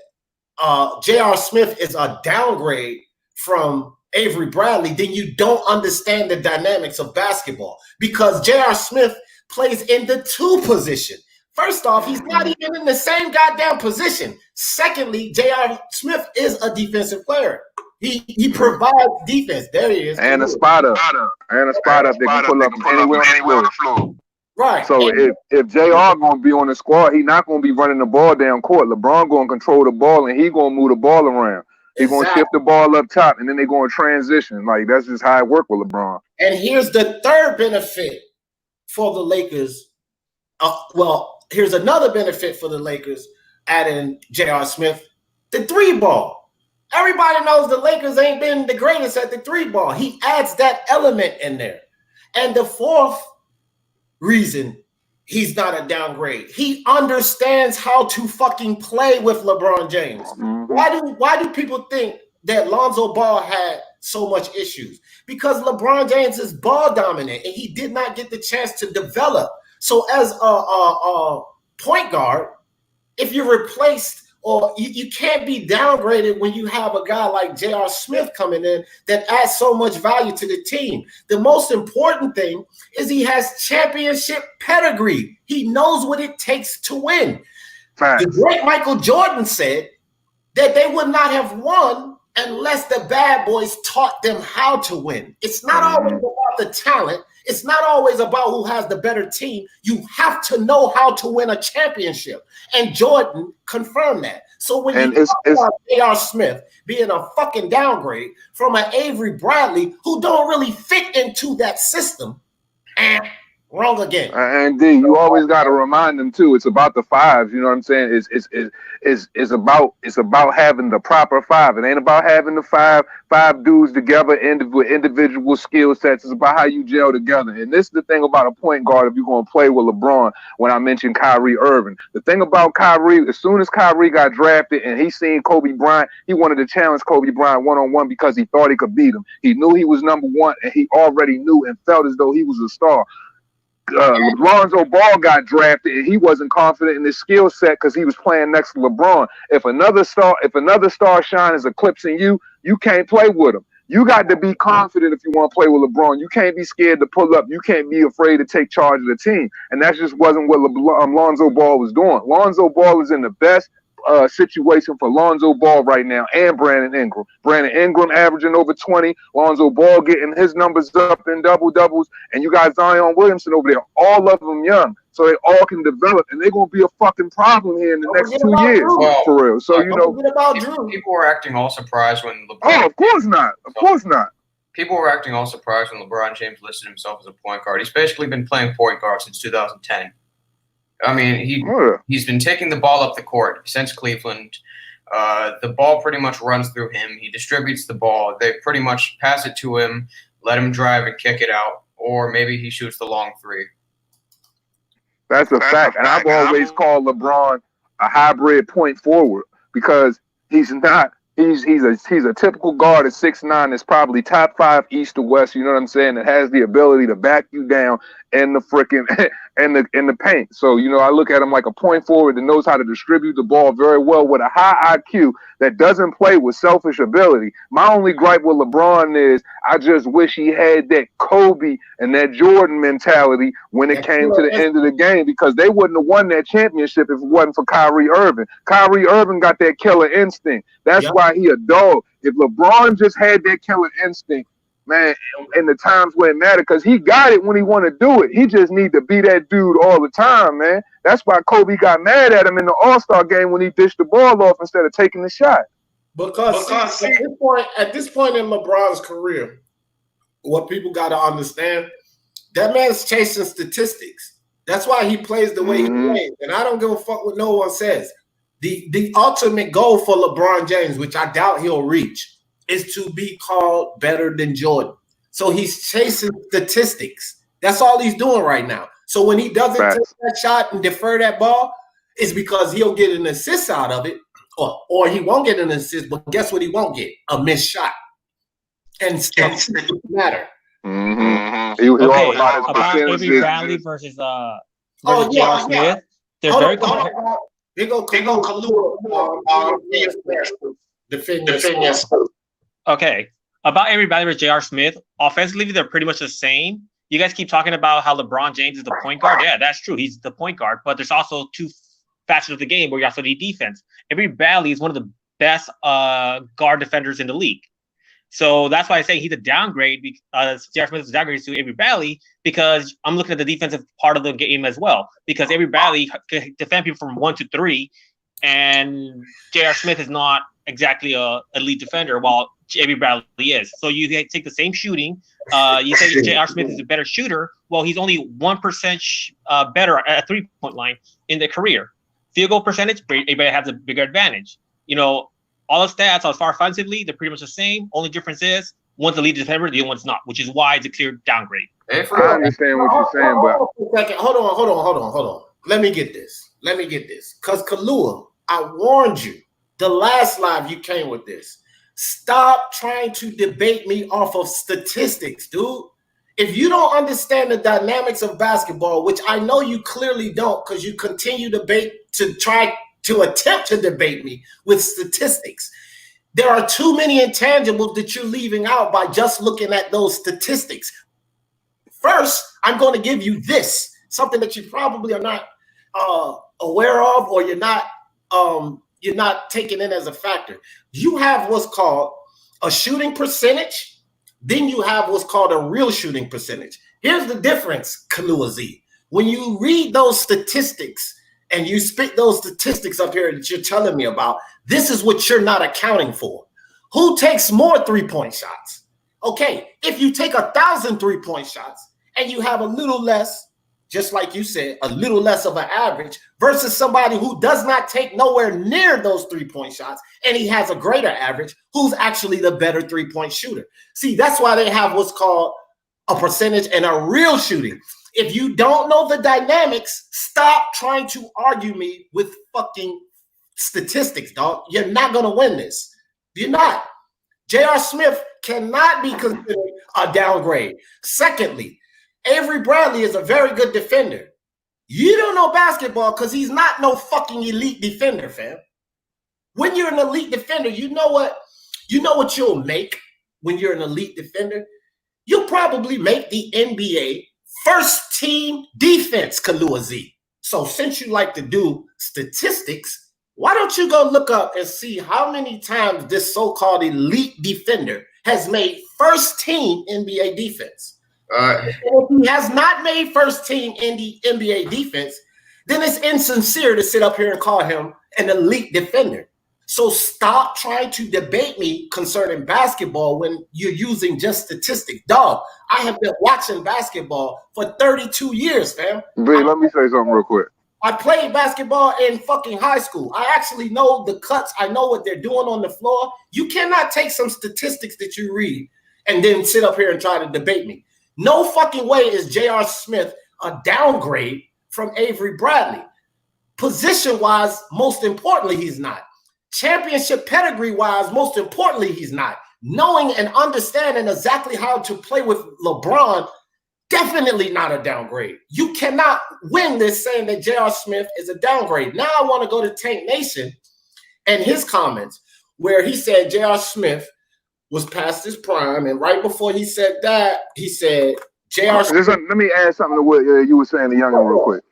J.R. Smith is a downgrade from Avery Bradley, then you don't understand the dynamics of basketball, because J.R. Smith plays in the 2 position. First off, he's not even in the same goddamn position. Secondly, J.R. Smith is a defensive player. He provides defense. There he is. And a spot up. And a spot up that can pull up from anywhere on the floor. Right. So if J.R. going to be on the squad, he's not going to be running the ball down court. LeBron going to control the ball, and he going to move the ball around. He's going to shift the ball up top, and then they're going to transition. Like, that's just how it works with LeBron. And here's the third benefit for the Lakers. Here's another benefit for the Lakers adding J.R. Smith, the 3-ball. Everybody knows the Lakers ain't been the greatest at the 3-ball. He adds that element in there. And the fourth reason he's not a downgrade, he understands how to fucking play with LeBron James. Mm-hmm. Why do people think that Lonzo Ball had so much issues? Because LeBron James is ball dominant and he did not get the chance to develop. So as a point guard, if you're replaced, or you can't be downgraded when you have a guy like J.R. Smith coming in that adds so much value to the team. The most important thing is he has championship pedigree. He knows what it takes to win. Right. The great Michael Jordan said that they would not have won unless the bad boys taught them how to win. It's not always about the talent. It's not always about who has the better team. You have to know how to win a championship. And Jordan confirmed that. So when you talk about J.R. Smith being a fucking downgrade from an Avery Bradley who don't really fit into that system, and Wrong again. And D, you always got to remind them too. It's about the fives. You know what I'm saying? It's about having the proper five. It ain't about having the five dudes together with individual skill sets. It's about how you gel together. And this is the thing about a point guard if you're going to play with LeBron. When I mentioned Kyrie Irving, the thing about Kyrie, as soon as Kyrie got drafted and he seen Kobe Bryant, he wanted to challenge Kobe Bryant one-on-one because he thought he could beat him. He knew he was number one, and he already knew and felt as though he was a star. Lonzo Ball got drafted and he wasn't confident in his skill set because he was playing next to LeBron. If another star shine is eclipsing you, you can't play with him. You got to be confident if you want to play with LeBron. You can't be scared to pull up. You can't be afraid to take charge of the team. And that just wasn't what Lonzo Ball was doing. Lonzo Ball is in the best situation for Lonzo Ball right now and Brandon Ingram. Brandon Ingram averaging over 20. Lonzo Ball getting his numbers up in double-doubles. And you got Zion Williamson over there. All of them young. So they all can develop. And they're going to be a fucking problem here in the next 2 years. Well, for real. So, you know. People were acting all surprised when LeBron... Oh, of course not. Of course not. People were acting all surprised when LeBron James listed himself as a point guard. He's basically been playing point guard since 2010. I mean, he's been taking the ball up the court since Cleveland. The ball pretty much runs through him. He distributes the ball. They pretty much pass it to him, let him drive and kick it out, or maybe he shoots the long three. That's a fact. And I've always called LeBron a hybrid point forward because he's not. He's a typical guard at 6'9" that's probably top 5 East to West. You know what I'm saying? That has the ability to back you down in the freaking in the paint. So, you know, I look at him like a point forward that knows how to distribute the ball very well with a high IQ that doesn't play with selfish ability. My only gripe with LeBron is I just wish he had that Kobe and that Jordan mentality when it came to the end of the game, because they wouldn't have won that championship if it wasn't for Kyrie Irving. Kyrie Irving got that killer instinct. That's why he a dog. If LeBron just had that killer instinct, man, in the times where it mattered, because he got it when he want to do it. He just need to be that dude all the time, man. That's why Kobe got mad at him in the All-Star game when he dished the ball off instead of taking the shot. Because at this point in LeBron's career, what people got to understand, that man's chasing statistics. That's why he plays the way he plays. And I don't give a fuck what no one says. The ultimate goal for LeBron James, which I doubt he'll reach, is to be called better than Jordan. So he's chasing statistics. That's all he's doing right now. So when he doesn't take that shot and defer that ball, it's because he'll get an assist out of it, or he won't get an assist, but guess what he won't get? A missed shot. And stuff matter. Okay, about Avery Bradley versus J.R. Smith. They're very competitive. They go Kalua. Okay, about Avery Bradley versus J.R. Smith, offensively, they're pretty much the same. You guys keep talking about how LeBron James is the point guard. Yeah, that's true. He's the point guard, but there's also two facets of the game where you also need defense. Avery Bradley is one of the best guard defenders in the league. So that's why I say he's a downgrade. J.R. Smith is a downgrade to Avery Bradley because I'm looking at the defensive part of the game as well. Because Avery Bradley can defend people from 1 to 3, and J.R. Smith is not exactly a elite defender, while Avery Bradley is. So you take the same shooting. You say J.R. Smith is a better shooter. Well, he's only 1% better at a 3-point line in their career. Field goal percentage, everybody has a bigger advantage. You know, all the stats as far offensively, they're pretty much the same. Only difference is one's a lead defender, the other one's not, which is why it's a clear downgrade. I understand what you're saying, but hold on. Let me get this. Because Kalua, I warned you the last live you came with this. Stop trying to debate me off of statistics, dude. If you don't understand the dynamics of basketball, which I know you clearly don't, because you continue to attempt to debate me with statistics. There are too many intangibles that you're leaving out by just looking at those statistics. First, I'm going to give you this, something that you probably are not aware of, or you're not taking in as a factor. You have what's called a shooting percentage. Then you have what's called a real shooting percentage. Here's the difference, Kalua Z. When you read those statistics and you spit those statistics up here that you're telling me about, this is what you're not accounting for. Who takes more 3-point shots? Okay, if you take 1,000 3-point shots and you have a little less just like you said, a little less of an average versus somebody who does not take nowhere near those 3-point shots, and he has a greater average, who's actually the better 3-point shooter. See, that's why they have what's called a percentage and a real shooting. If you don't know the dynamics, stop trying to argue me with fucking statistics, dog. You're not going to win this. You're not. J.R. Smith cannot be considered a downgrade. Secondly, Avery Bradley is a very good defender. You don't know basketball because he's not no fucking elite defender, fam. When you're an elite defender, you know what you'll make when you're an elite defender? You'll probably make the NBA first team defense, Kalua Z. So since you like to do statistics, why don't you go look up and see how many times this so-called elite defender has made first team NBA defense? If he has not made first team in the NBA defense, then it's insincere to sit up here and call him an elite defender. So stop trying to debate me concerning basketball when you're using just statistics. Dog, I have been watching basketball for 32 years, fam. B, let me say something real quick. I played basketball in fucking high school. I actually know the cuts. I know what they're doing on the floor. You cannot take some statistics that you read and then sit up here and try to debate me. No fucking way is J.R. Smith a downgrade from Avery Bradley. Position-wise, most importantly, he's not. Championship pedigree-wise, most importantly, he's not. Knowing and understanding exactly how to play with LeBron, definitely not a downgrade. You cannot win this saying that J.R. Smith is a downgrade. Now I want to go to Tank Nation and his comments where he said J.R. Smith was past his prime, and right before he said that, he said J.R. Smith. Let me add something to what you were saying to Youngin real quick.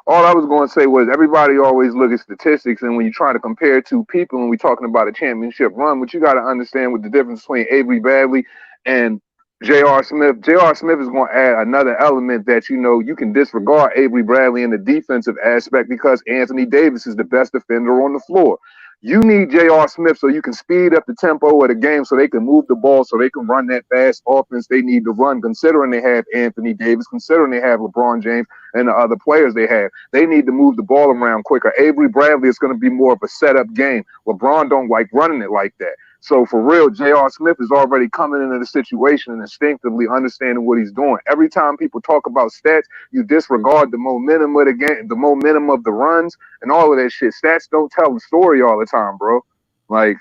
All I was going to say was everybody always look at statistics, and when you try to compare two people and we're talking about a championship run, what you got to understand with the difference between Avery Bradley and J.R. Smith. J.R. Smith is going to add another element that, you can disregard Avery Bradley in the defensive aspect because Anthony Davis is the best defender on the floor. You need J.R. Smith so you can speed up the tempo of the game so they can move the ball, so they can run that fast offense they need to run, considering they have Anthony Davis, considering they have LeBron James and the other players they have. They need to move the ball around quicker. Avery Bradley is going to be more of a setup game. LeBron don't like running it like that. So for real, J.R. Smith is already coming into the situation and instinctively understanding what he's doing. Every time people talk about stats, you disregard the momentum of the game, the momentum of the runs, and all of that shit. Stats don't tell the story all the time, bro. Like,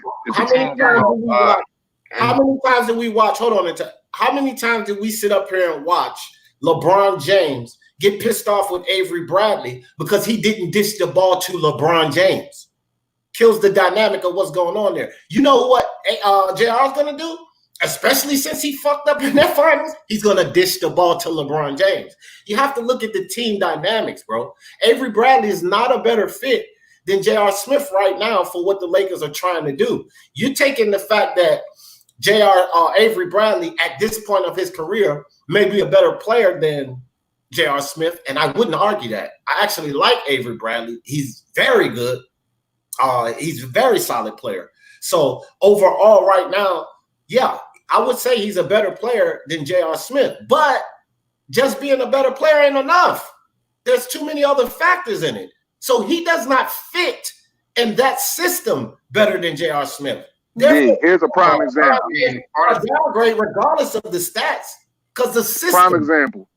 how many times did we watch? Hold on, how many times did we sit up here and watch LeBron James get pissed off with Avery Bradley because he didn't dish the ball to LeBron James? Kills the dynamic of what's going on there. You know what JR is going to do? Especially since he fucked up in that finals, he's going to dish the ball to LeBron James. You have to look at the team dynamics, bro. Avery Bradley is not a better fit than J.R. Smith right now for what the Lakers are trying to do. You're taking the fact that Avery Bradley at this point of his career may be a better player than J.R. Smith, and I wouldn't argue that. I actually like Avery Bradley. He's very good. He's a very solid player. So overall right now, yeah, I would say he's a better player than J.R. Smith. But just being a better player ain't enough. There's too many other factors in it. So he does not fit in that system better than J.R. Smith. Here's a prime example. A downgrade regardless of the stats. Because the system. Prime example.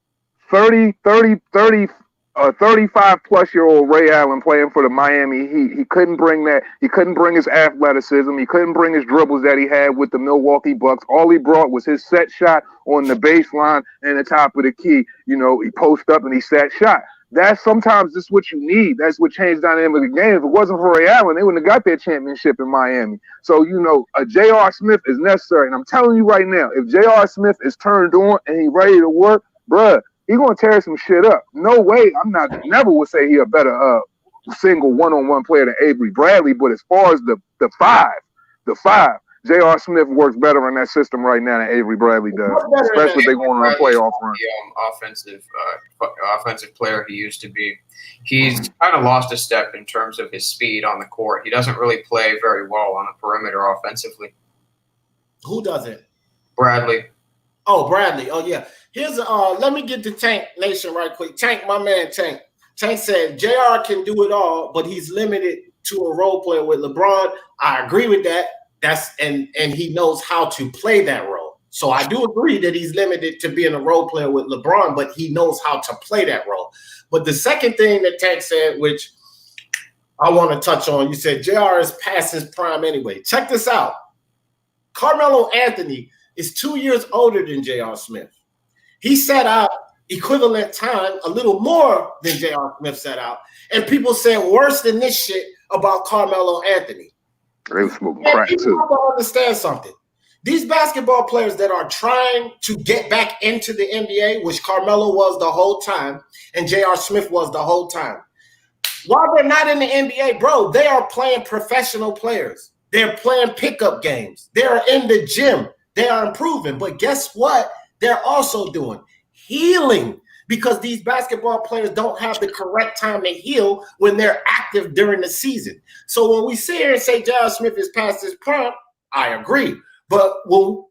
35-plus-year-old Ray Allen playing for the Miami Heat. He couldn't bring that. He couldn't bring his athleticism. He couldn't bring his dribbles that he had with the Milwaukee Bucks. All he brought was his set shot on the baseline and the top of the key. He post up and he set shot. That's sometimes just what you need. That's what changed the dynamic of the game. If it wasn't for Ray Allen, they wouldn't have got that championship in Miami. So, a J.R. Smith is necessary. And I'm telling you right now, if J.R. Smith is turned on and he's ready to work, bruh, he's going to tear some shit up. No way. Never would say he a better single one-on-one player than Avery Bradley. But as far as the five, J.R. Smith works better in that system right now than Avery Bradley does, especially if they go on a playoff run. Offensive player he used to be. He's kind of lost a step in terms of his speed on the court. He doesn't really play very well on the perimeter offensively. Who doesn't? Bradley. Oh, Bradley. Oh, yeah. Here's let me get to Tank Nation right quick. Tank, my man, Tank. Tank said JR can do it all, but he's limited to a role player with LeBron. I agree with that. And he knows how to play that role. So I do agree that he's limited to being a role player with LeBron, but he knows how to play that role. But the second thing that Tank said, which I want to touch on, you said JR is past his prime anyway. Check this out. Carmelo Anthony is 2 years older than J.R. Smith. He set out equivalent time, a little more than J.R. Smith set out. And people said worse than this shit about Carmelo Anthony. They were smoking crack too. You have to understand something. These basketball players that are trying to get back into the NBA, which Carmelo was the whole time, and J.R. Smith was the whole time. While they're not in the NBA, bro, they are playing professional players. They're playing pickup games. They're in the gym. They are improving. But guess what? They're also doing healing, because these basketball players don't have the correct time to heal when they're active during the season. So when we sit here and say J.R. Smith is past his prime, I agree. But will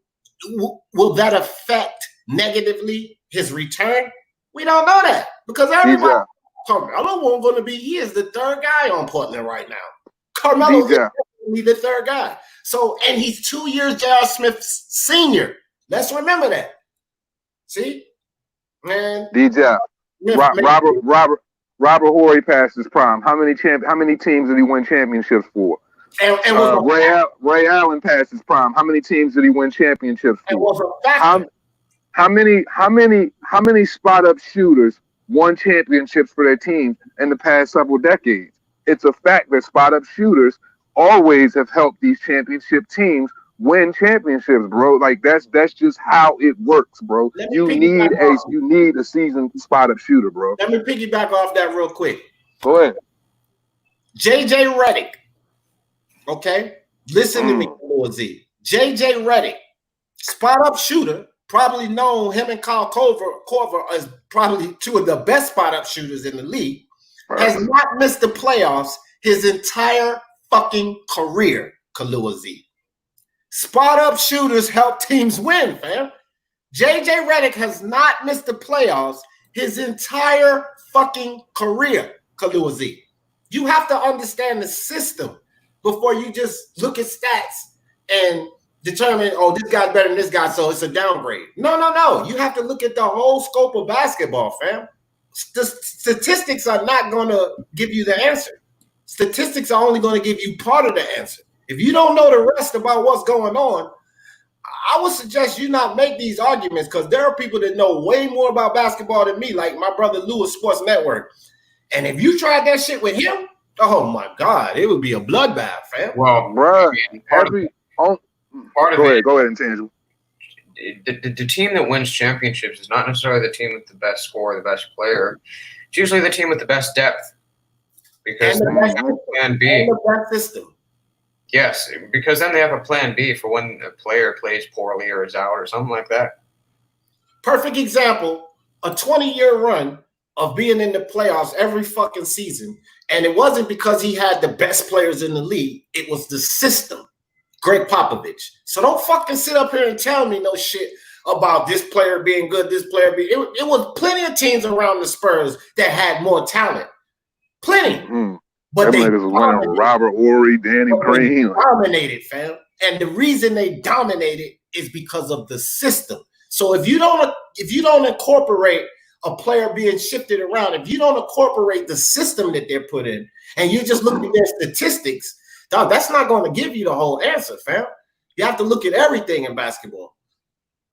that affect negatively his return? We don't know that, because everybody Carmelo won't going to be. He is the third guy on Portland right now. Carmelo is the third guy. So, and he's 2 years J.R. Smith's senior. Let's remember that. See, man. DJ Robert Horry passed his prime. How many teams did he win championships for? And Ray Allen passed his prime. How many teams did he win championships for? How many spot up shooters won championships for their teams in the past several decades? It's a fact that spot up shooters always have helped these championship teams win championships, bro. Like that's just how it works, bro. You need a seasoned spot up shooter, bro. Let me piggyback off that real quick. Go ahead. JJ Redick. Okay, listen to me, Lord Z. JJ Redick, spot up shooter, probably known, him and Kyle Korver as probably two of the best spot up shooters in the league, has not missed the playoffs his entire fucking career, Kalua Z. Spot up shooters help teams win, fam. JJ Redick has not missed the playoffs his entire fucking career, Kalua Z. You have to understand the system before you just look at stats and determine, oh, this guy's better than this guy, so it's a downgrade. No. You have to look at the whole scope of basketball, fam. The statistics are not going to give you the answer. Statistics are only going to give you part of the answer. If you don't know the rest about what's going on, I would suggest you not make these arguments, because there are people that know way more about basketball than me, like my brother Lewis Sports Network. And if you tried that shit with him, oh my God, it would be a bloodbath, fam. Well, bro, go ahead, Intangible. The team that wins championships is not necessarily the team with the best score, the best player. It's usually the team with the best depth, because they have a plan B. And the best system. Yes, because then they have a plan B for when a player plays poorly or is out or something like that. Perfect example, a 20-year run of being in the playoffs every fucking season. And it wasn't because he had the best players in the league. It was the system. Greg Popovich. So don't fucking sit up here and tell me no shit about this player being good, this player being... It was plenty of teams around the Spurs that had more talent. Plenty. Mm-hmm. But they was winning Robert Horry, Danny Green. Dominated, fam. And the reason they dominated is because of the system. So if you don't incorporate a player being shifted around, if you don't incorporate the system that they're put in, and you just look at their statistics, dog, that's not going to give you the whole answer, fam. You have to look at everything in basketball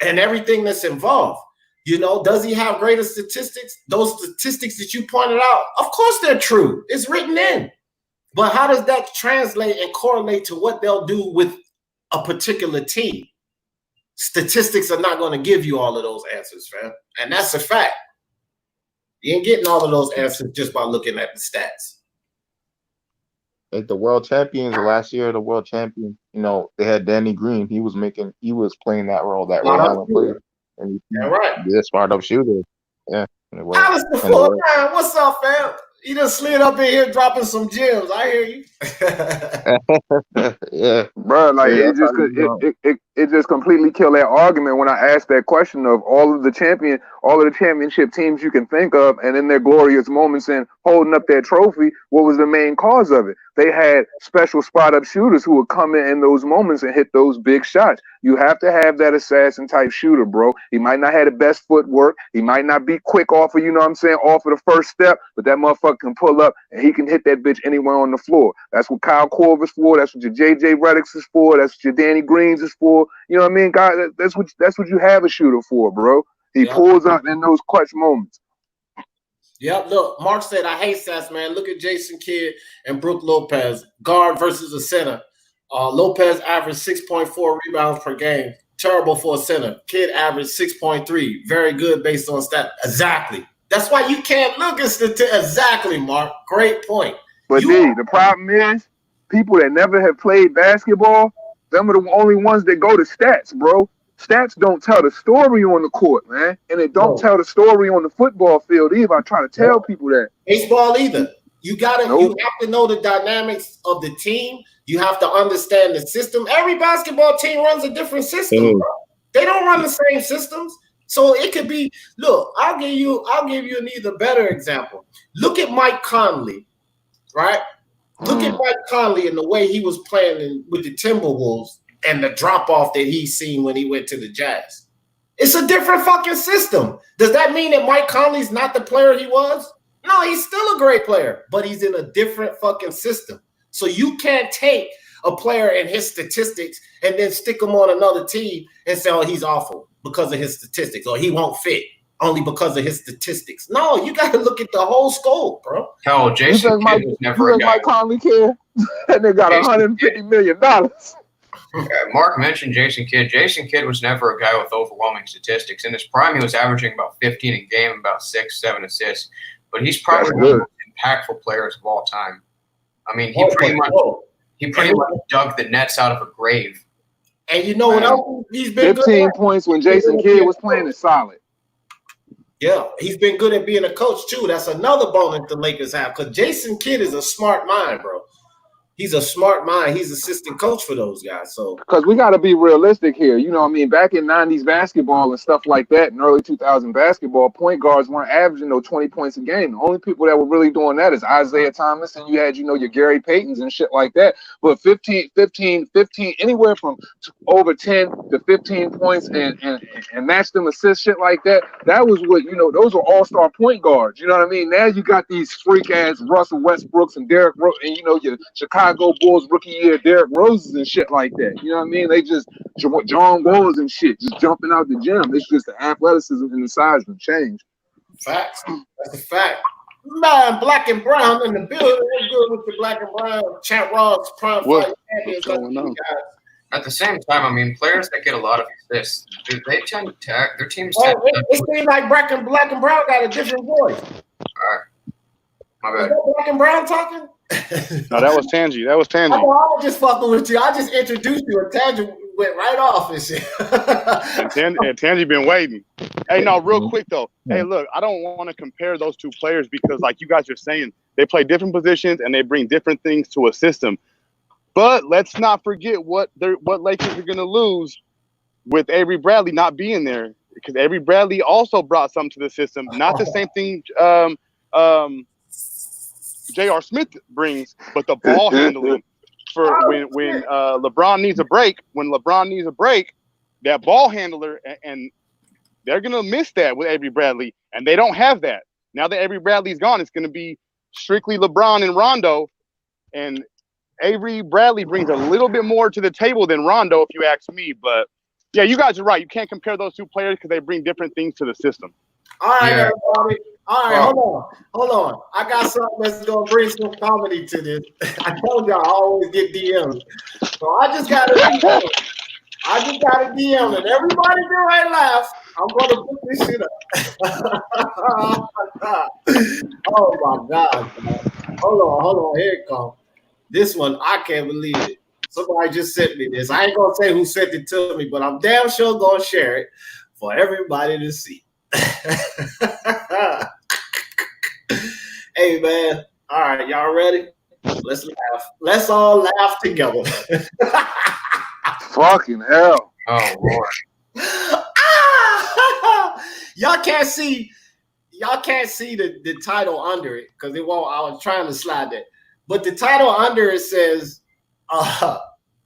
and everything that's involved. You know, does he have greater statistics? Those statistics that you pointed out, of course they're true. It's written in. But how does that translate and correlate to what they'll do with a particular team? Statistics are not going to give you all of those answers, fam. And that's a fact. You ain't getting all of those answers just by looking at the stats. Like the world champions last year, the world champion, you know, they had Danny Green. He was playing that role that Ray Allen played. And he's a smart up shooter. Yeah. Alice the full time. What's up, fam? You just slid up in here dropping some gems. I hear you. Yeah, Bro, like yeah, it just completely killed that argument when I asked that question of all of the championship teams you can think of, and in their glorious moments in holding up their trophy, what was the main cause of it? They had special spot up shooters who would come in those moments and hit those big shots. You have to have that assassin type shooter, bro. He might not have the best footwork, he might not be quick off of, you know what I'm saying, off of the first step, but that motherfucker can pull up and he can hit that bitch anywhere on the floor. That's what Kyle Korver's for. That's what your JJ Redick's is for. That's what your Danny Greens is for. You know what I mean, guys? That's what you have a shooter for, bro. He pulls up in those clutch moments. Yep, look, Mark said, I hate stats, man. Look at Jason Kidd and Brook Lopez. Guard versus a center. Lopez averaged 6.4 rebounds per game. Terrible for a center. Kidd averaged 6.3. Very good based on stats. Exactly. That's why you can't look at statistics. Exactly, Mark. Great point. But the problem is, people that never have played basketball, them are the only ones that go to stats, bro. Stats don't tell the story on the court, man. And it don't tell the story on the football field either. I try to tell people that. Baseball either. You have to know the dynamics of the team. You have to understand the system. Every basketball team runs a different system, bro. They don't run the same systems. So it could be, look, I'll give you an even better example. Look at Mike Conley, right? Look at Mike Conley and the way he was playing with the Timberwolves and the drop-off that he's seen when he went to the Jazz. It's a different fucking system. Does that mean that Mike Conley's not the player he was? No, he's still a great player, but he's in a different fucking system. So you can't take a player and his statistics and then stick him on another team and say, oh, he's awful because of his statistics, or he won't fit only because of his statistics. No, you got to look at the whole scope, bro. Hell, Jason Kidd was never a guy. Mike Conley care? And they got $150 million. Mark mentioned Jason Kidd. Jason Kidd was never a guy with overwhelming statistics. In his prime, he was averaging about 15 a game, about 6-7 assists. But he's probably one of the most impactful players of all time. I mean, he pretty much dug the Nets out of a grave. And you know what else he's been 15 good points when Jason Kidd was playing is solid. Yeah, he's been good at being a coach too. That's another bonus the Lakers have, because Jason Kidd is a smart mind, bro. He's a smart mind. He's assistant coach for those guys. So because we got to be realistic here. You know what I mean? Back in 90s basketball and stuff like that, and early 2000 basketball, point guards weren't averaging 20 points a game. The only people that were really doing that is Isaiah Thomas, and you had, your Gary Paytons and shit like that. But 15, anywhere from over 10 to 15 points and match them assists, shit like that. That was what, those were all-star point guards. You know what I mean? Now you got these freak-ass Russell Westbrooks and Derrick Rose, and, your Chicago Bulls rookie year Derrick Roses and shit like that. You know what I mean? They just John Walls and shit, just jumping out the gym. It's just the athleticism and the size will change. Facts. That's a fact. Man, black and brown in the building. We're good with the black and brown. Chat Ross, prime fight champions. At the same time, I mean, players that get a lot of assists, they tend to attack. Their teams tend to. It seems like black and brown got a different voice. All right. My bad. Is that black and brown talking? No, that was Tangy. I was just fucking with you. I just introduced you, and Tangy went right off and shit. and Tangy been waiting. Hey, no, real quick though. Hey, look, I don't want to compare those two players because, like you guys are saying, they play different positions and they bring different things to a system. But let's not forget what Lakers are gonna lose with Avery Bradley not being there, because Avery Bradley also brought something to the system. Not the same thing J.R. Smith brings, but the ball handling for when LeBron needs a break. When LeBron needs a break, that ball handler, and they're gonna miss that with Avery Bradley, and they don't have that now that Avery Bradley's gone. It's gonna be strictly LeBron and Rondo, and Avery Bradley brings a little bit more to the table than Rondo, if you ask me. But yeah, you guys are right. You can't compare those two players because they bring different things to the system. All right, everybody. All right, hold on. I got something that's gonna bring some comedy to this. I told y'all I always get DMs, so I just got a DM. And everybody do right laugh. I'm gonna put this shit up. Oh my God! Hold on. Here it comes. This one I can't believe it. Somebody just sent me this. I ain't gonna say who sent it to me, but I'm damn sure gonna share it for everybody to see. Hey man, all right, y'all ready? Let's laugh. Let's all laugh together. Fucking hell. Oh Lord. Y'all can't see the title under it because it won't. I was trying to slide that, but the title under it says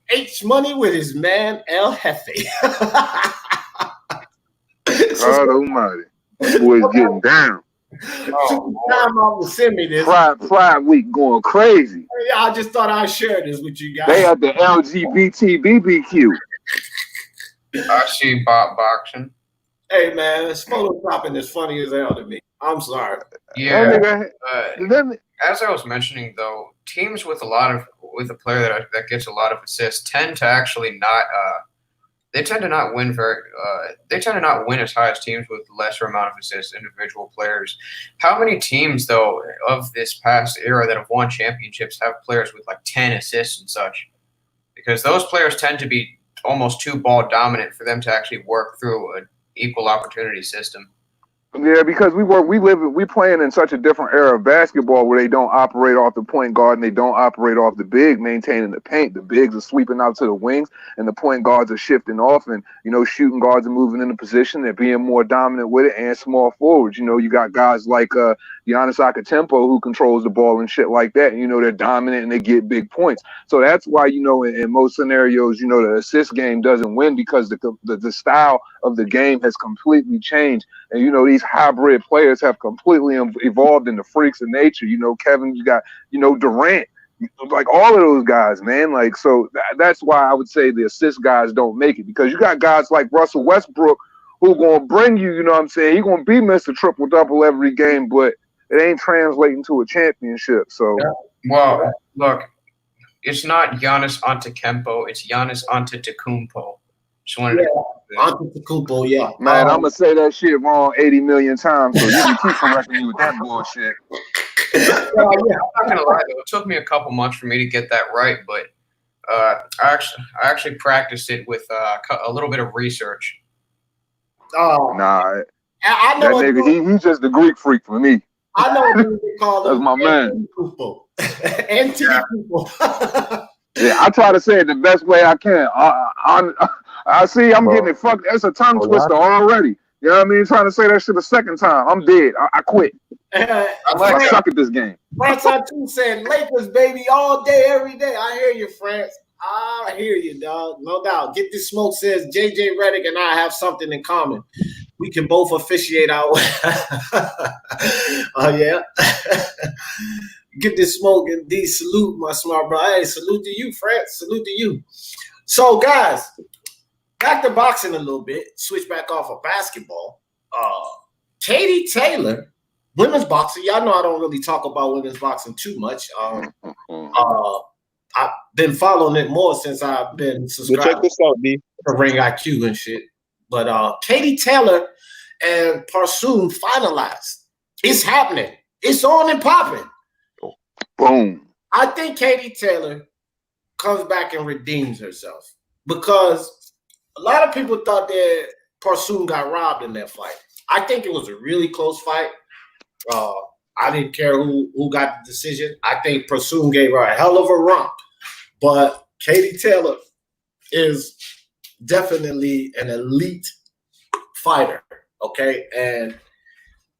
H Money with his man El Jefe. God almighty. That boy's getting down. Time I will send me this. Pride week going crazy. Yeah, I just thought I'd share this with you guys. They at the LGBT BBQ. I see Bob boxing. Hey man, this photoshopping is funny as hell to me. I'm sorry. Yeah. As I was mentioning, though, teams with a player that gets a lot of assists tend to actually not. They tend to not win They tend to not win as high as teams with lesser amount of assists, individual players. How many teams, though, of this past era that have won championships have players with like 10 assists and such? Because those players tend to be almost too ball dominant for them to actually work through an equal opportunity system. Yeah, because we playing in such a different era of basketball where they don't operate off the point guard and they don't operate off the big, maintaining the paint. The bigs are sweeping out to the wings, and the point guards are shifting off, and shooting guards are moving into position. They're being more dominant with it, and small forwards. You got guys like Giannis Akatempo who controls the ball and shit like that. And, they're dominant and they get big points. So that's why in most scenarios, the assist game doesn't win because the style of the game has completely changed. And these hybrid players have completely evolved into freaks of nature. Kevin, you got Durant, like all of those guys, man. Like, so that's why I would say the assist guys don't make it, because you got guys like Russell Westbrook who gonna bring you. You know what I'm saying? He's gonna be Mr. Triple Double every game, but it ain't translating to a championship. So, well, look, it's not Giannis Antetokounmpo, it's Giannis Antetokounmpo. Just wanted Antetokounmpo, yeah. Man, I'm gonna say that shit wrong 80 million times, so you can keep correcting me with that bullshit. I'm not gonna lie though, it took me a couple months for me to get that right, but I actually practiced it with a little bit of research. Oh, nah, I know that nigga, he's just the Greek freak for me. I know what they call That's my man. Antetokounmpo. Yeah, I try to say it the best way I can. I see I'm getting it fucked. That's a tongue twister already. You know what I mean? Trying to say that shit a second time. I'm dead. I quit. I suck at this game. France too said Lakers, baby, all day, every day. I hear you, France. I hear you, dog. No doubt. Get This Smoke says JJ Redick and I have something in common. We can both officiate our oh yeah. Get This Smoke and D salute, my smart bro. Hey, salute to you, France. Salute to you. So, guys, back to boxing a little bit. Switch back off of basketball. Katie Taylor, women's boxing. Y'all know I don't really talk about women's boxing too much. I've been following it more since I've been subscribed check this out, B. to Ring IQ and shit. But Katie Taylor and Parsoon finalized. It's happening. It's on and popping. Boom. I think Katie Taylor comes back and redeems herself, because a lot of people thought that Parsoon got robbed in that fight. I think it was a really close fight. I didn't care who got the decision. I think Parsoon gave her a hell of a romp. But Katie Taylor is definitely an elite fighter, okay? And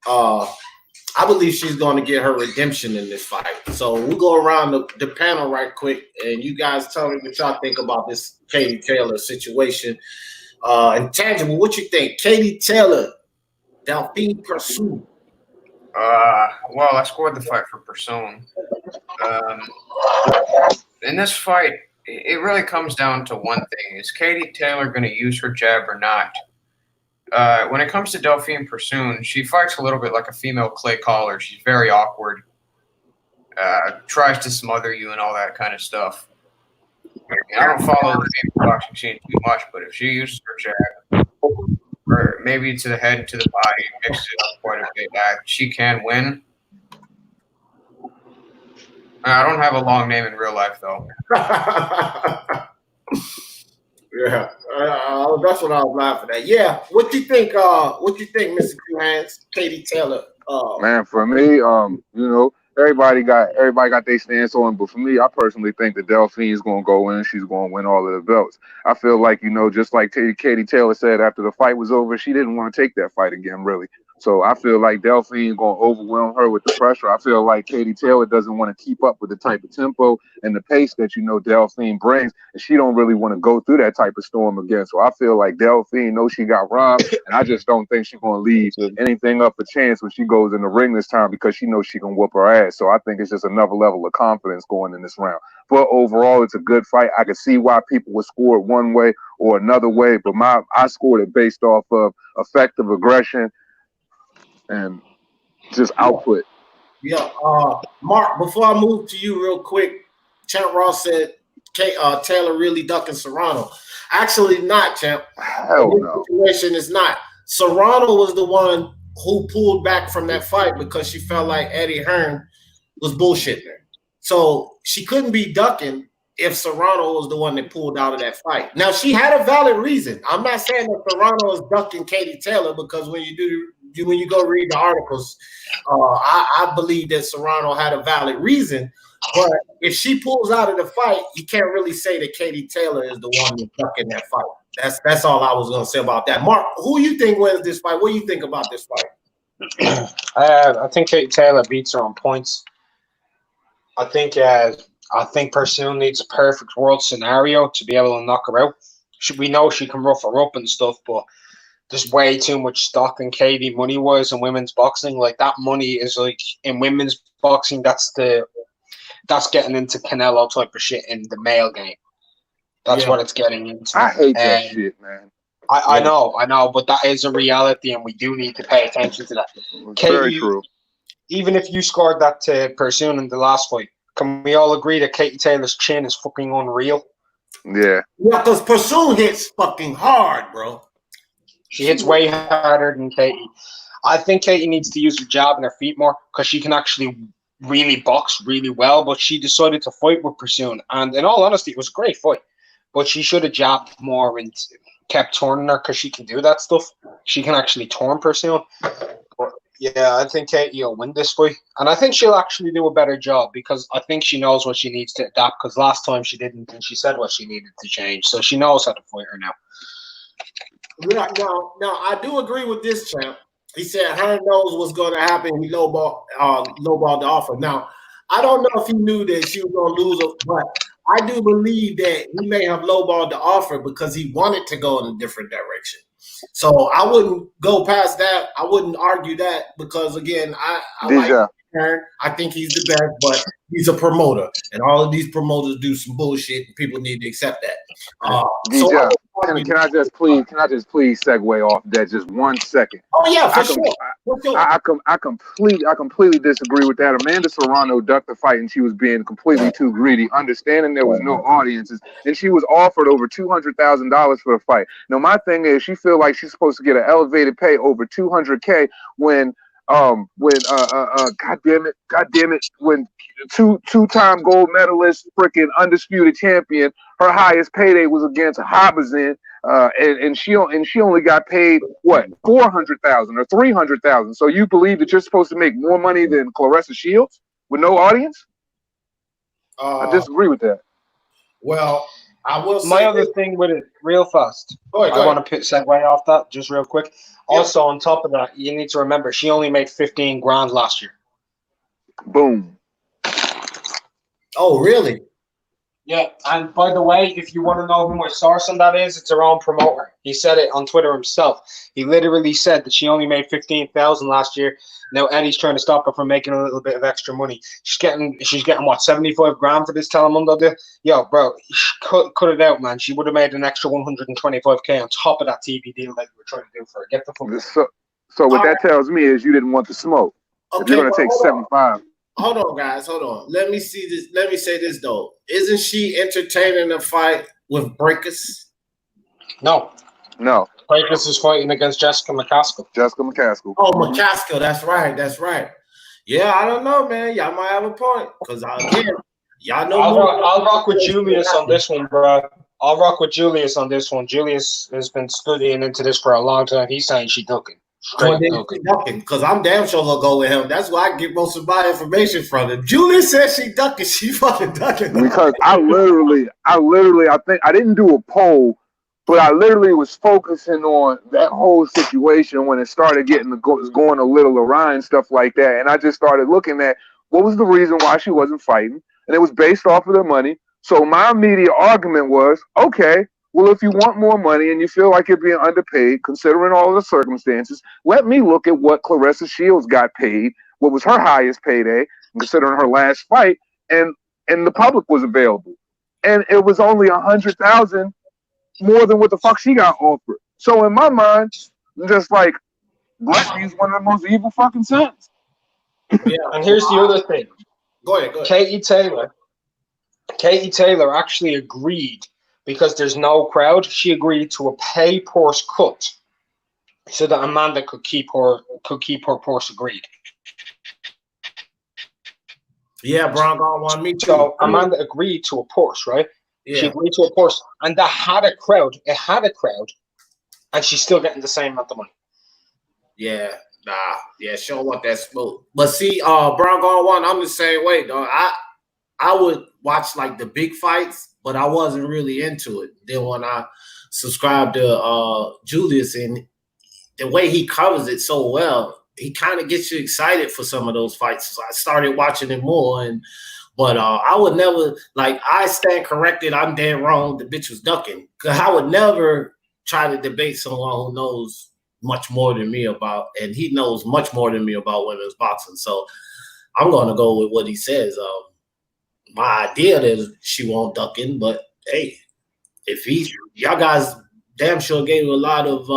I believe she's going to get her redemption in this fight. So we'll go around the panel right quick, and you guys tell me what y'all think about this Katie Taylor situation. Intangible, what you think? Katie Taylor, Delphine Parsoon. Well, I scored the fight for Parsoon. In this fight, it really comes down to one thing. Is Katie Taylor going to use her jab or not? When it comes to Delphine Parsoon, she fights a little bit like a female Clay Collar. She's very awkward, tries to smother you and all that kind of stuff. I don't follow the boxing scene too much, but if she uses her jab, or maybe to the head and to the body, mixes it up quite a bit, she can win. I don't have a long name in real life, though. Yeah, that's what I was laughing at. Yeah, what do you think? Mr. Two Hands, Katie Taylor? Man, for me, everybody got their stance on. But for me, I personally think that Delphine's going to go in. She's going to win all of the belts. I feel like, just like Katie Taylor said after the fight was over, she didn't want to take that fight again, really. So I feel like Delphine going to overwhelm her with the pressure. I feel like Katie Taylor doesn't want to keep up with the type of tempo and the pace that Delphine brings, and she don't really want to go through that type of storm again. So I feel like Delphine knows she got robbed, and I just don't think she's going to leave anything up for chance when she goes in the ring this time, because she knows she can whoop her ass. So I think it's just another level of confidence going in this round. But overall, it's a good fight. I can see why people would score it one way or another way, but I scored it based off of effective aggression and just output. Yeah, Mark, before I move to you real quick, Champ Ross said Taylor really ducking Serrano. Actually not, Champ. Hell no. Situation is not. Serrano was the one who pulled back from that fight because she felt like Eddie Hearn was bullshitting her. So she couldn't be ducking if Serrano was the one that pulled out of that fight. Now, she had a valid reason. I'm not saying that Serrano is ducking Katie Taylor, because when you go read the articles, I believe that Serrano had a valid reason. But if she pulls out of the fight, you can't really say that Katie Taylor is the one that's ducking that fight. That's all I was going to say about that. Mark, who you think wins this fight? What do you think about this fight? I think Katie Taylor beats her on points. I think Pursuit needs a perfect world scenario to be able to knock her out. We know she can rough her up and stuff, but there's way too much stock in Katie money-wise in women's boxing. Like, that money is like in women's boxing, that's getting into Canelo type of shit in the male game. That's what it's getting into. I hate that shit, man. I know, but that is a reality, and we do need to pay attention to that. Very true. Even if you scored that to Pursuit in the last fight, can we all agree that Katie Taylor's chin is fucking unreal? Yeah. Yeah, because Pursuit hits fucking hard, bro. She hits way harder than Katie. I think Katie needs to use her jab and her feet more, because she can actually really box really well, but she decided to fight with Pursuit. And in all honesty, it was a great fight. But she should have jabbed more and kept turning her, because she can do that stuff. She can actually turn Pursuit. But yeah, I think Katie will win this fight. And I think she'll actually do a better job, because I think she knows what she needs to adapt, because last time she didn't, and she said what she needed to change. So she knows how to fight her now. Yeah, now I do agree with this, Champ. He said Hearn knows what's going to happen. He lowballed the offer. Now, I don't know if he knew that she was going to lose, but I do believe that he may have lowballed the offer because he wanted to go in a different direction. So I wouldn't go past that. I wouldn't argue that, because, again, I like Hearn. I think he's the best, but he's a promoter, and all of these promoters do some bullshit, and people need to accept that. Can I just please segue off that just 1 second? Oh yeah, for sure. I completely disagree with that. Amanda Serrano ducked the fight, and she was being completely too greedy, understanding there was no audiences, and she was offered over $200,000 for the fight. Now my thing is, she feel like she's supposed to get an elevated pay over $200K when God damn it, when two-time gold medalist, freaking undisputed champion, her highest payday was against Habazin, and she only got paid what, $400,000 or $300,000. So you believe that you're supposed to make more money than Claressa Shields with no audience? I disagree with that. Well, I will say my other thing with it, real fast. Go ahead. I want to segue off that just real quick. Yep. Also, on top of that, you need to remember she only made 15 grand last year. Boom. Oh, really? Yeah, and by the way, if you want to know who my source on that is, it's her own promoter. He said it on Twitter himself. He literally said that she only made 15,000 last year. Now Eddie's trying to stop her from making a little bit of extra money. She's getting what, 75 grand for this Telemundo deal? Yo, bro, cut it out, man. She would have made an extra 125K on top of that TV deal that you were trying to do for her. Get the fuck. So what that tells me is you didn't want the smoke. Okay, if you're gonna take 75. Hold on, guys. Hold on. Let me see this. Let me say this though. Isn't she entertaining a fight with Breakers? No. Breakers is fighting against Jessica McCaskill. Oh, McCaskill. That's right. Yeah, I don't know, man. Y'all might have a point, because again, y'all know. I'll rock with Julius on this one, bro. I'll rock with Julius on this one. Julius has been studying into this for a long time. He's saying she took it. ducking, because I'm damn sure gonna go with him. That's why I get most of my information from him. Julie says she ducking, she fucking ducking. Because I think I didn't do a poll, but I literally was focusing on that whole situation when it started going a little awry and stuff like that. And I just started looking at what was the reason why she wasn't fighting, and it was based off of the money. So my immediate argument was, okay, well, if you want more money and you feel like you're being underpaid, considering all of the circumstances, let me look at what Claressa Shields got paid, what was her highest payday, considering her last fight, and the public was available. And it was only $100,000 more than what the fuck she got offered. So in my mind, I'm just like, Gluttony is one of the most evil fucking sins. Yeah, and here's the other thing. Go ahead. Katie Taylor actually agreed, because there's no crowd, she agreed to a pay purse cut so that Amanda could keep her purse agreed. Yeah, Bronco wanted me too. So Amanda agreed to a purse, right? Yeah. She agreed to a purse, and that had a crowd. It had a crowd, and she's still getting the same amount of money. Yeah, sure want that smoke. But see, Bronco one, I'm the same way, though. I would watch like the big fights, but I wasn't really into it. Then when I subscribed to Julius, and the way he covers it so well, he kind of gets you excited for some of those fights. So I started watching it more, but I would never, like, I stand corrected. I'm dead wrong. The bitch was ducking. Because I would never try to debate someone who knows much more than me about, and he knows much more than me about women's boxing. So I'm going to go with what he says. My idea is she won't ducking, but hey, y'all guys damn sure gave a lot of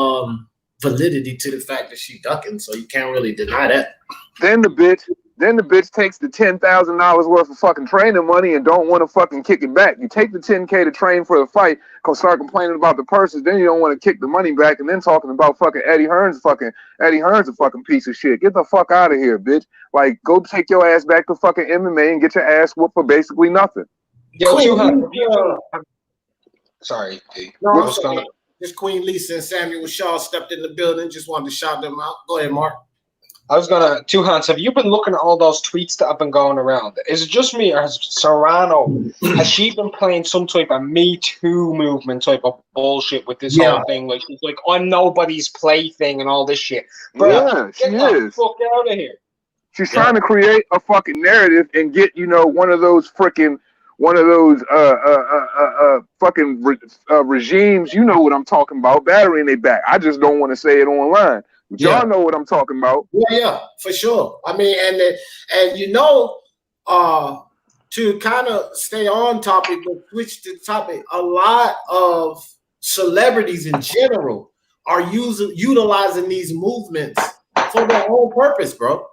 validity to the fact that she ducking, so you can't really deny that. Then the bitch takes the $10,000 worth of fucking training money and don't want to fucking kick it back. You take the $10K to train for the fight, start complaining about the purses, then you don't want to kick the money back, and then talking about fucking Eddie Hearn's a fucking piece of shit. Get the fuck out of here, bitch. Like, go take your ass back to fucking MMA and get your ass whooped for basically nothing. Sorry. No, just Queen Lisa and Samuel Shaw stepped in the building. Just wanted to shout them out. Go ahead, Mark. I was gonna, Two Hands, have you been looking at all those tweets that have been going around? Is it just me, or has Serrano, has she been playing some type of Me Too movement type of bullshit with this whole thing? Like, she's like, I'm nobody's plaything and all this shit. Bro, she get the is. fuck out of here. She's trying to create a fucking narrative and get, one of those fucking regimes, you know what I'm talking about, battering their back. I just don't want to say it online. But y'all know what I'm talking about. Yeah, for sure. I mean, and to kind of stay on topic, but switch the topic, a lot of celebrities in general are utilizing these movements for their own purpose, bro.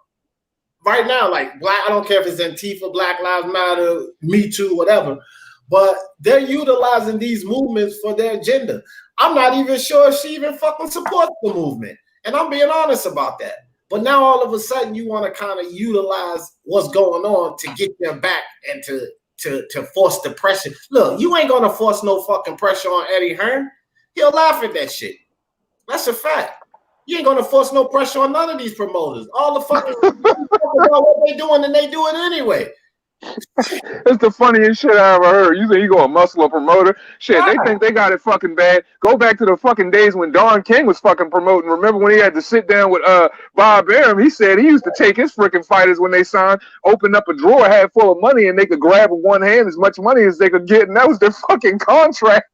Right now, like I don't care if it's Antifa, Black Lives Matter, Me Too, whatever, but they're utilizing these movements for their agenda. I'm not even sure if she even fucking supports the movement. And I'm being honest about that. But now all of a sudden you want to kind of utilize what's going on to get them back and to force the pressure. Look, you ain't going to force no fucking pressure on Eddie Hearn. He'll laugh at that shit. That's a fact. You ain't going to force no pressure on none of these promoters. All the fucking about what they doing, and they do it anyway. It's the funniest shit I ever heard. You think you gonna muscle a promoter? Shit, They think they got it fucking bad. Go back to the fucking days when Don King was fucking promoting. Remember when he had to sit down with Bob Arum? He said he used to take his freaking fighters when they signed, open up a drawer half full of money, and they could grab with one hand as much money as they could get, and that was their fucking contract.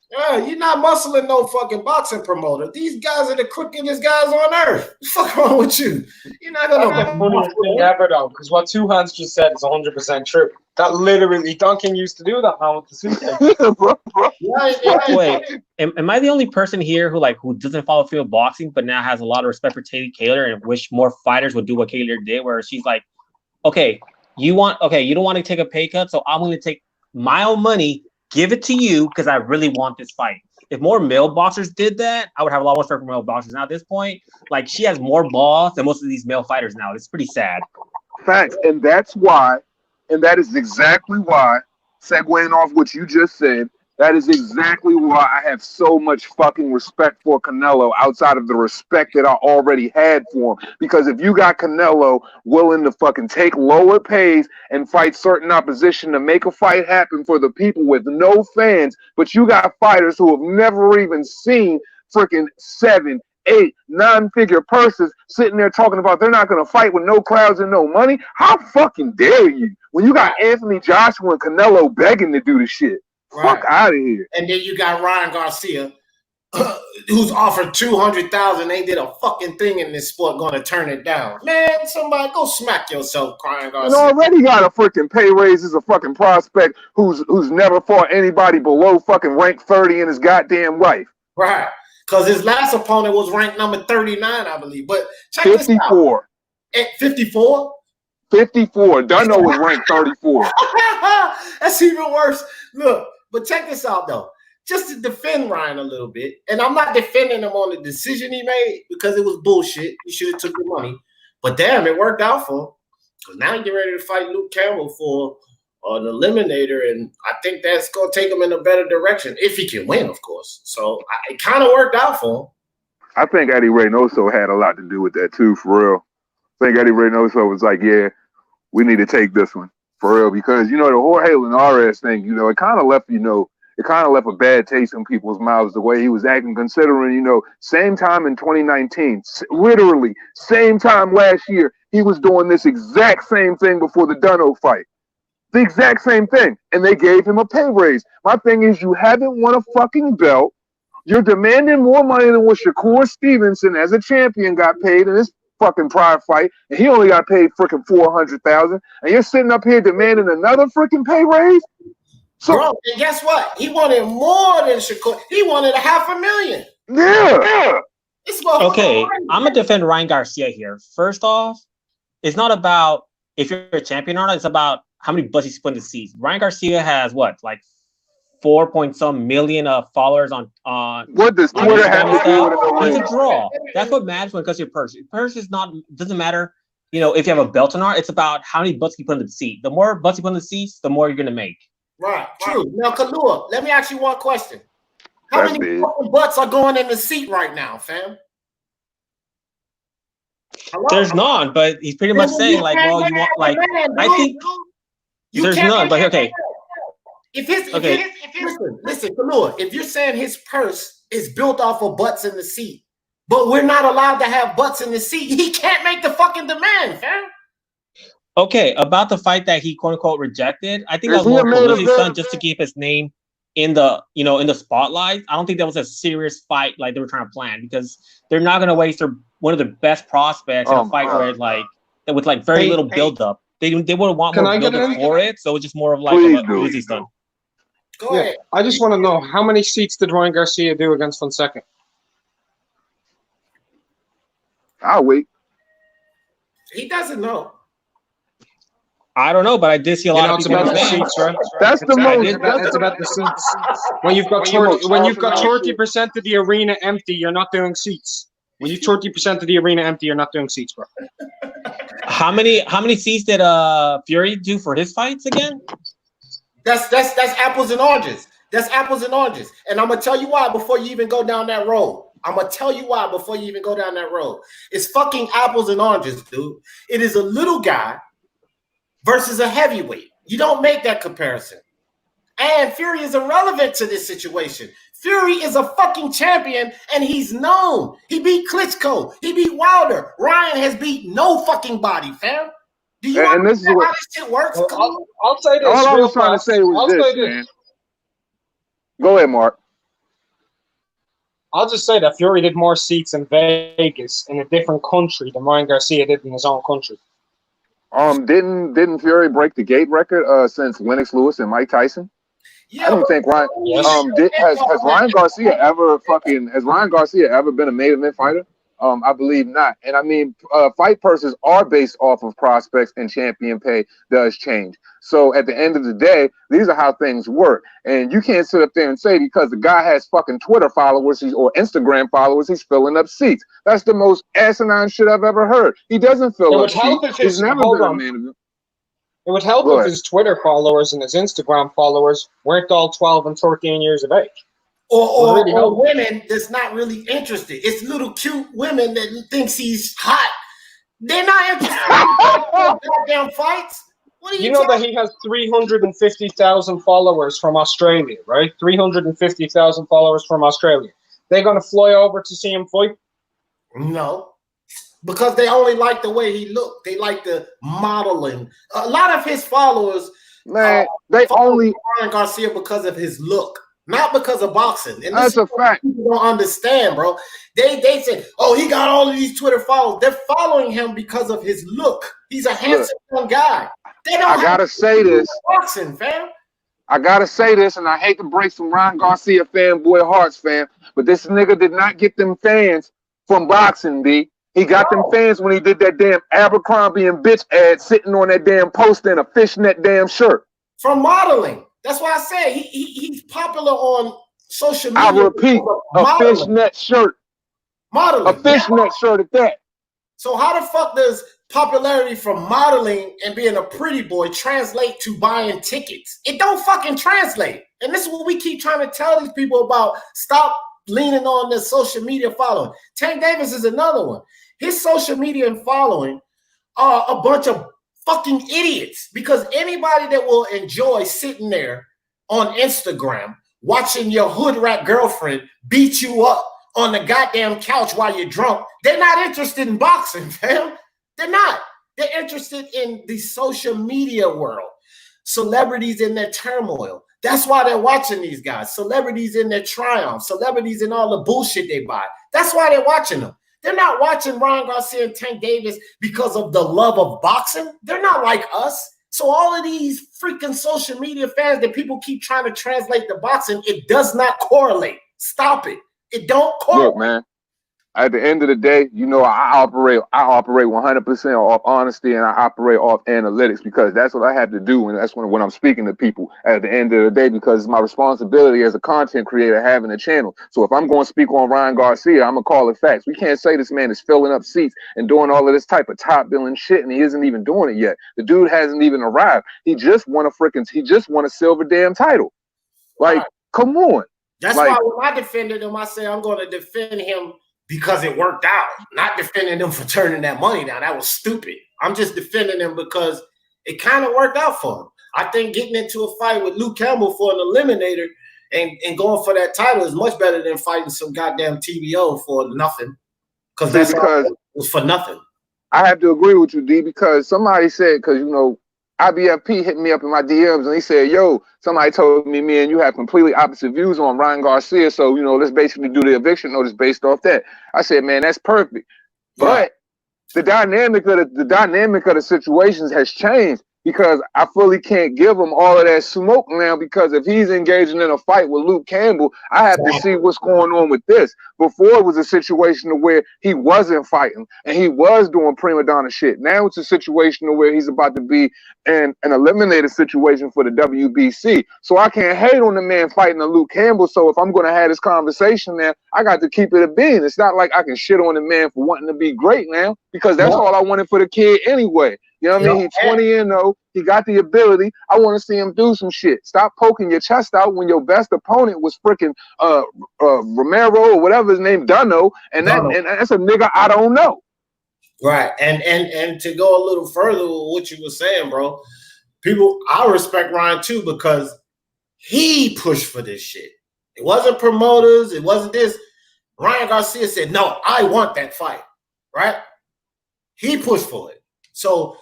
Yeah, you're not muscling no fucking boxing promoter. These guys are the crookedest guys on earth. What's the fuck wrong with you? You're not gonna funniest thing ever, though, because what Two Hands just said is 100% true. That literally, Don King used to do that now with the suitcase. Wait, am I the only person here who doesn't follow field boxing, but now has a lot of respect for Katie Taylor and wish more fighters would do what Taylor did, where she's like, you don't want to take a pay cut, so I'm going to take my own money, give it to you because I really want this fight. If more male boxers did that, I would have a lot more respect for male boxers. Now at this point, like, she has more balls than most of these male fighters now. It's pretty sad. Facts, and that is exactly why, segueing off what you just said, That is exactly why I have so much fucking respect for Canelo outside of the respect that I already had for him. Because if you got Canelo willing to fucking take lower pays and fight certain opposition to make a fight happen for the people with no fans, but you got fighters who have never even seen freaking 7, 8, 9-figure purses sitting there talking about they're not going to fight with no crowds and no money. How fucking dare you? When you got Anthony Joshua and Canelo begging to do the shit. Fuck out of here. And then you got Ryan Garcia, who's offered $200,000. They did a fucking thing in this sport, going to turn it down. Man, somebody go smack yourself, Ryan Garcia. And already got a freaking pay raise as a fucking prospect who's never fought anybody below fucking rank 30 in his goddamn life. Right. Because his last opponent was ranked number 39, I believe. But check 54. This out. 54? 54. Dunno was ranked 34. That's even worse. Look, but check this out, though. Just to defend Ryan a little bit, and I'm not defending him on the decision he made because it was bullshit. He should have took the money. But damn, it worked out for him. Because now he get ready to fight Luke Campbell for an eliminator, and I think that's going to take him in a better direction, if he can win, of course. So it kind of worked out for him. I think Eddie Reynoso had a lot to do with that, too, for real. I think Eddie Reynoso was like, yeah, we need to take this one. For real, because, the Jorge Linares thing, it kind of left, it kind of left a bad taste in people's mouths, the way he was acting, considering, same time in 2019, literally, same time last year, he was doing this exact same thing before the Dunno fight. The exact same thing. And they gave him a pay raise. My thing is, you haven't won a fucking belt. You're demanding more money than what Shakur Stevenson as a champion got paid in this fucking prior fight, and he only got paid freaking $400,000, and you're sitting up here demanding another freaking pay raise. So, bro, and guess what? He wanted more than Shakur. He wanted $500,000. Yeah. Okay, I'm gonna defend Ryan Garcia here. First off, it's not about if you're a champion or not. It's about how many butts he's put in the seats. Ryan Garcia has what, like 4-point-some million followers on what does Twitter have to do with it? It's a draw. That's what matters when it comes to your purse. Your purse doesn't matter, if you have a belt or not. It's about how many butts you put in the seat. The more butts you put in the seats, the more you're gonna make. True. Now, Kalua, let me ask you one question. How many fucking butts are going in the seat right now, fam? Hello? There's none, but he's pretty much saying like, well, you want like I think there's none, but okay. Listen, Kalua, if you're saying his purse is built off of butts in the seat, but we're not allowed to have butts in the seat, he can't make the fucking demand, fam. Okay, about the fight that he quote unquote rejected, I think that was more publicity stunt just to keep his name in the in the spotlight. I don't think that was a serious fight like they were trying to plan, because they're not gonna waste one of the best prospects in a fight where with very little build up. They would want more build up for it, so it's just more of like a publicity stunt. Go ahead. I just want to know, how many seats did Ryan Garcia do against Fonseca? I'll wait. He doesn't know. I don't know, but I did see a lot of people. It's about the seats, right? That's the most. It's about the seats. When you've got 30% of the arena empty, you're not doing seats. When you 30% of the arena empty, you're not doing seats, bro. How many seats did Fury do for his fights again? That's apples and oranges. That's apples and oranges. And I'm gonna tell you why before you even go down that road. It's fucking apples and oranges, dude. It is a little guy versus a heavyweight. You don't make that comparison. And Fury is irrelevant to this situation. Fury is a fucking champion, and he's known. He beat Klitschko. He beat Wilder. Ryan has beat no fucking body, fam. Do you understand how this shit works? I'll say this. All I was trying to say was this, man. Go ahead, Mark. I'll just say that Fury did more seats in Vegas in a different country than Ryan Garcia did in his own country. Didn't Fury break the gate record since Lennox Lewis and Mike Tyson? Yeah, I don't think Ryan. Has Ryan Garcia ever been a main event fighter? I believe not. And I mean, fight purses are based off of prospects, and champion pay does change. So at the end of the day, these are how things work. And you can't sit up there and say because the guy has fucking Twitter followers or Instagram followers, he's filling up seats. That's the most asinine shit I've ever heard. He doesn't fill up seats. He's never been a main event. It would help if his Twitter followers and his Instagram followers weren't all 12 and 13 years of age. Or women that's not really interested. It's little cute women that thinks he's hot. They're not interested in goddamn fights. What are you know that he has 350,000 followers from Australia, right? 350,000 followers from Australia. They're going to fly over to see him fight? No. Because they only like the way he looked. They like the modeling. A lot of his followers, man, they only Ryan Garcia because of his look, not because of boxing. And that's a fact. People don't understand, bro. They say, "Oh, he got all of these Twitter followers." They're following him because of his look. He's a handsome young guy. They don't. I gotta say this. Boxing, fam. I gotta say this, and I hate to break some Ryan Garcia fanboy hearts, fam, but this nigga did not get them fans from boxing, B. He got them fans when he did that damn Abercrombie and bitch ad sitting on that damn poster in a fishnet damn shirt. From modeling. That's why I said he's popular on social media. I repeat, a fishnet shirt. Modeling. A fishnet shirt at that. So how the fuck does popularity from modeling and being a pretty boy translate to buying tickets? It don't fucking translate. And this is what we keep trying to tell these people about. Stop leaning on the social media following. Tank Davis is another one. His social media and following are a bunch of fucking idiots, because anybody that will enjoy sitting there on Instagram watching your hood rat girlfriend beat you up on the goddamn couch while you're drunk, they're not interested in boxing, fam. They're not. They're interested in the social media world. Celebrities in their turmoil. That's why they're watching these guys. Celebrities in their triumph. Celebrities in all the bullshit they buy. That's why they're watching them. They're not watching Ryan Garcia and Tank Davis because of the love of boxing. They're not like us. So all of these freaking social media fans that people keep trying to translate to boxing, it does not correlate. Stop it. It don't correlate. Look, man. At the end of the day, you know, I operate 100% off honesty, and I operate off analytics, because that's what I have to do, and that's when I'm speaking to people at the end of the day, because it's my responsibility as a content creator having a channel. So if I'm going to speak on Ryan Garcia, I'm going to call it facts. We can't say this man is filling up seats and doing all of this type of top billing shit, and he isn't even doing it yet. The dude hasn't even arrived. He just won a silver damn title. Like, come on. That's why when I defended him, I say I'm going to defend him because it worked out, not defending them for turning that money down. That was stupid. I'm just defending them because it kind of worked out for him. I think getting into a fight with Luke Campbell for an eliminator and going for that title is much better than fighting some goddamn TBO for nothing. Because it was for nothing. I have to agree with you, D, because somebody said, because, you know, IBFP hit me up in my DMs and he said, yo, somebody told me and you have completely opposite views on Ryan Garcia. So, you know, let's basically do the eviction notice based off that. I said, man, that's perfect. Yeah. But the dynamic of the situations has changed, because I fully can't give him all of that smoke now, because if he's engaging in a fight with Luke Campbell, I have to see what's going on with this. Before, it was a situation where he wasn't fighting and he was doing prima donna shit. Now it's a situation where he's about to be in an eliminated situation for the WBC. So I can't hate on the man fighting a Luke Campbell. So if I'm going to have this conversation now, I got to keep it a bean. It's not like I can shit on the man for wanting to be great now, because that's all I wanted for the kid anyway. You know what I mean? He's 20-0. He got the ability. I want to see him do some shit. Stop poking your chest out when your best opponent was freaking Romero or whatever his name, Dunno, and that's a nigga I don't know. Right. And to go a little further with what you were saying, bro, I respect Ryan too, because he pushed for this shit. It wasn't promoters. It wasn't this. Ryan Garcia said, no, I want that fight. Right? He pushed for it. So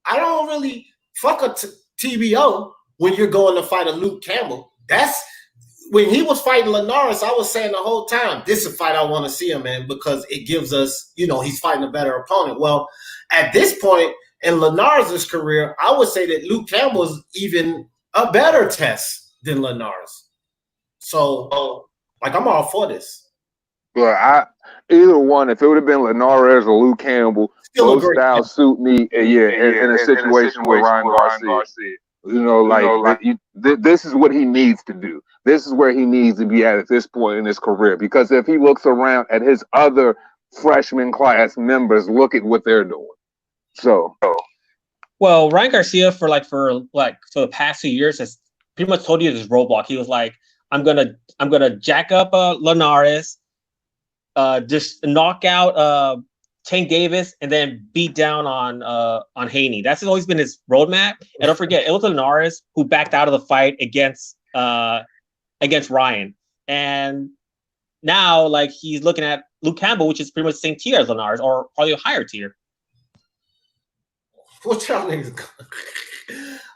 I don't really fuck a TBO when you're going to fight a Luke Campbell. That's when he was fighting Linares. I was saying the whole time, this is a fight I want to see him in, because it gives us, you know, he's fighting a better opponent. Well, at this point in Linares' career, I would say that Luke Campbell's even a better test than Linares. So, like, I'm all for this. Well, either one, if it would have been Linares or Luke Campbell, both styles suit me. In a situation with Ryan Garcia. You know, this is what he needs to do. This is where he needs to be at this point in his career. Because if he looks around at his other freshman class members, look at what they're doing. So, Well, Ryan Garcia for the past 2 years has pretty much told you this roadblock. He was like, I'm gonna jack up Linares, just knock out Tank Davis, and then beat down on Haney. That's always been his roadmap. And don't forget, it was Linares who backed out of the fight against Ryan. And now, like, he's looking at Luke Campbell, which is pretty much the same tier as Linares, or probably a higher tier. What y'all niggas?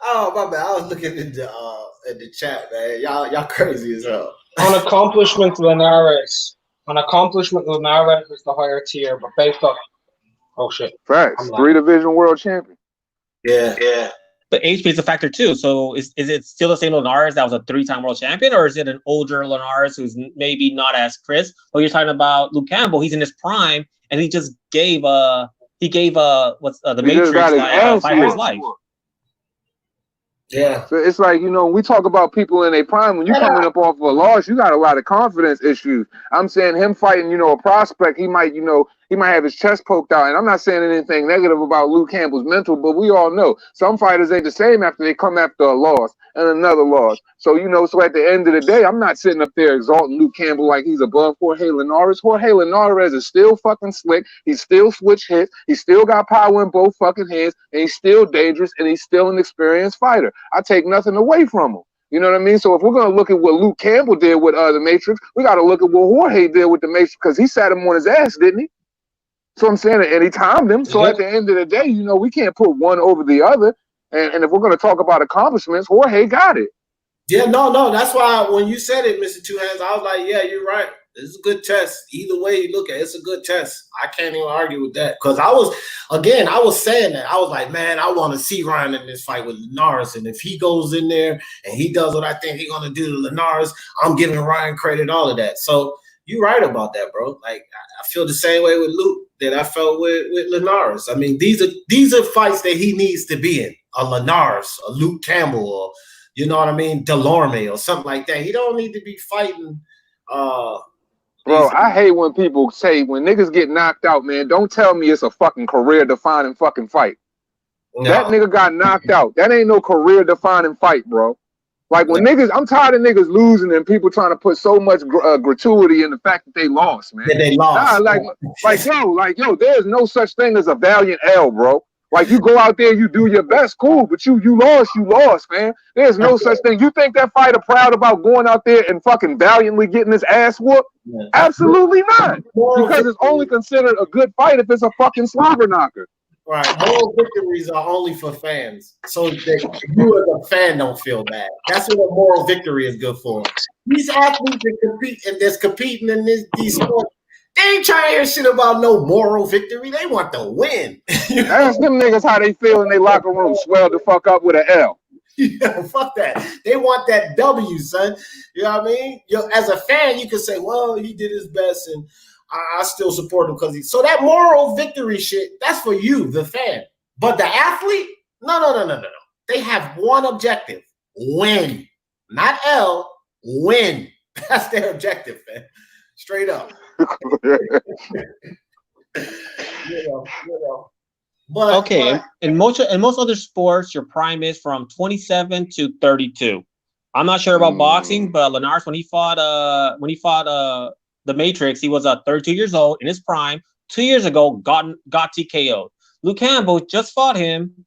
Oh my bad. I was looking in the chat, man. Y'all crazy as hell. On accomplishment, Linares. Is the higher tier, but based off. Oh shit! Facts. 3-division world champion. Yeah. But age plays a factor too. So is it still the same Linares that was a 3-time world champion, or is it an older Linares who's maybe not as crisp? Or you're talking about Luke Campbell? He's in his prime, and he just gave the Matrix like 5 years life. Yeah. So it's like, we talk about people in their prime. When you're coming up off of a loss, you got a lot of confidence issues. I'm saying him fighting, a prospect, he might have his chest poked out. And I'm not saying anything negative about Luke Campbell's mental, but we all know some fighters ain't the same after they come after a loss and another loss. So, so at the end of the day, I'm not sitting up there exalting Luke Campbell like he's above Jorge Linares. Jorge Linares is still fucking slick. He's still switch hits. He's still got power in both fucking hands, and he's still dangerous, and he's still an experienced fighter. I take nothing away from him. You know what I mean? So if we're going to look at what Luke Campbell did with the Matrix, we got to look at what Jorge did with the Matrix, because he sat him on his ass, didn't he? So I'm saying, and he timed him. So at the end of the day, we can't put one over the other. And if we're going to talk about accomplishments, Jorge got it. Yeah, no. That's why when you said it, Mr. Two Hands, I was like, yeah, you're right. It's a good test. Either way you look at it, it's a good test. I can't even argue with that. Because I was saying that. I was like, man, I want to see Ryan in this fight with Linares. And if he goes in there and he does what I think he's going to do to Linares, I'm giving Ryan credit, all of that. So you're right about that, bro. Like, I feel the same way with Luke that I felt with Linares. I mean, these are fights that he needs to be in. A Linares, a Luke Campbell, or you know what I mean, Delorme or something like that. He don't need to be fighting. Bro, I hate when people say when niggas get knocked out, man. Don't tell me it's a fucking career-defining fucking fight. No. That nigga got knocked out. That ain't no career-defining fight, bro. Like when niggas, I'm tired of niggas losing and people trying to put so much gratuity in the fact that they lost, man. That they lost. Nah, yo, there's no such thing as a valiant L, bro. Like you go out there, you do your best, cool, but you lost, man. There's no such thing. You think that fighter proud about going out there and fucking valiantly getting his ass whooped? Yeah. Absolutely not. Because it's only considered a good fight if it's a fucking slobber knocker. Right. Moral victories are only for fans. So that you as a fan don't feel bad. That's what a moral victory is good for. These athletes that's competing in these sports, they ain't trying to hear shit about no moral victory. They want to win. Ask them niggas how they feel in their locker room. Swell the fuck up with an L. Yeah, fuck that. They want that W, son. You know what I mean? As a fan, you can say, well, he did his best and I still support him because so that moral victory shit, that's for you, the fan. But the athlete, no. They have one objective: win. Not L, win. That's their objective, man. Straight up. But okay, in most other sports, your prime is from 27 to 32. I'm not sure about boxing, but Linares, when he fought the Matrix, he was 32 years old in his prime. 2 years ago, got TKO'd. Luke Campbell just fought him,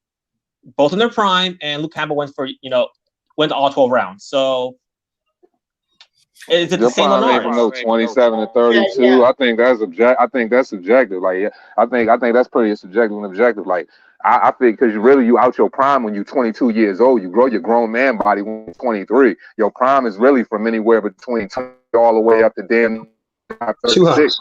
both in their prime, and Luke Campbell went to all 12 rounds. So is it the same Linares? From 27 to 32. Yeah. I think that's subjective. Like, I think that's pretty subjective and objective. Like, I think because you out your prime when you're 22 years old. You grow your grown man body when you're 23. Your prime is really from anywhere between 20 all the way up to damn 36.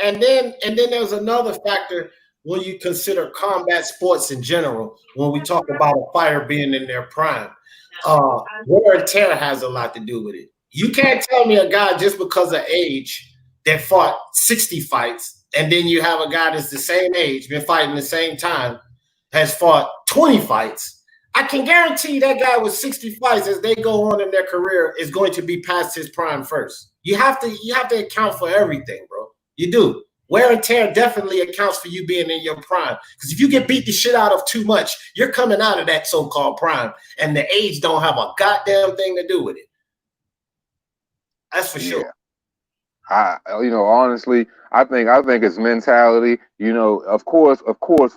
And then there's another factor when you consider combat sports in general. When we talk about a fighter being in their prime, wear and tear has a lot to do with it. You can't tell me a guy just because of age that fought 60 fights, and then you have a guy that's the same age, been fighting the same time, has fought 20 fights. I can guarantee that guy with 60 fights, as they go on in their career, is going to be past his prime first. You have to account for everything, bro. You do. Wear and tear definitely accounts for you being in your prime. Because if you get beat the shit out of too much, you're coming out of that so-called prime, and the age don't have a goddamn thing to do with it. That's for sure. Honestly, I think it's mentality. Of course,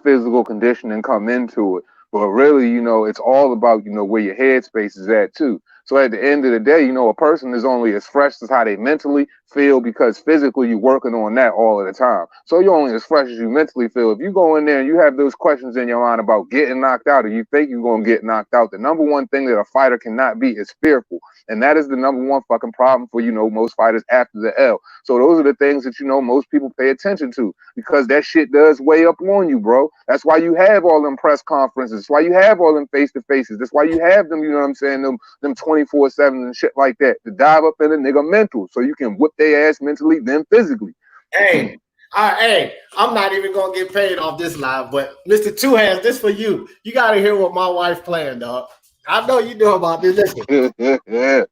physical conditioning come into it, but really, it's all about where your headspace is at too. So at the end of the day, a person is only as fresh as how they mentally feel, because physically you're working on that all of the time. So you're only as fresh as you mentally feel. If you go in there and you have those questions in your mind about getting knocked out, or you think you're going to get knocked out, the number one thing that a fighter cannot be is fearful. And that is the number one fucking problem for, most fighters after the L. So those are the things that, most people pay attention to, because that shit does weigh up on you, bro. That's why you have all them press conferences. That's why you have all them face-to-faces. That's why you have them, them 24/7 and shit like that, to dive up in a nigga mental so you can whip their ass mentally, then physically. Hey, I'm not even going to get paid off this live, but Mr. Two Hands, this for you. You got to hear what my wife playing, dog. I know you know about this. Listen. Yeah.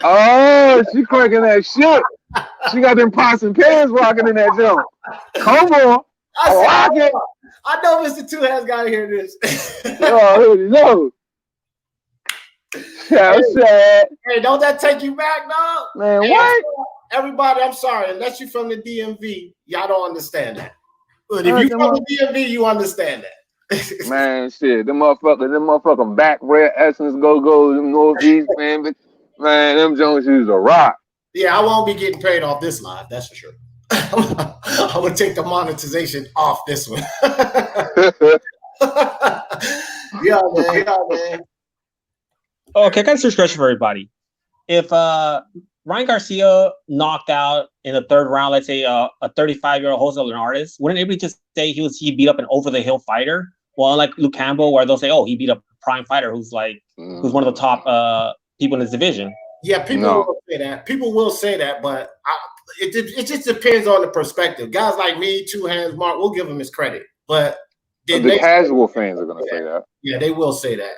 Oh, she cranking that shit. She got them pots and pans rocking in that jump. Come on. I know Mr. Two Hands got to hear this. Oh, no. Hey, don't that take you back, dog? Man, what? Everybody, I'm sorry. Unless you're from the DMV, y'all don't understand that. But if you're from the DMV, you understand that. Man, shit, them motherfucking back red Essence go them Northeast, man. Them Jones shoes a rock. Yeah, I won't be getting paid off this live, that's for sure. I'm gonna take the monetization off this one. Yeah, man. Okay, I got a serious question for everybody. If Ryan Garcia knocked out in the third round, let's say a 35-year-old wholesaler artist, wouldn't anybody just say he beat up an over-the-hill fighter? Well, like Luke Campbell, where they'll say, "Oh, he beat up a prime fighter who's one of the top people in his division." Yeah, will say that. People will say that, but it just depends on the perspective. Guys like me, Two Hands, Mark, we'll give him his credit, but the casual fans are gonna say that. Yeah, they will say that.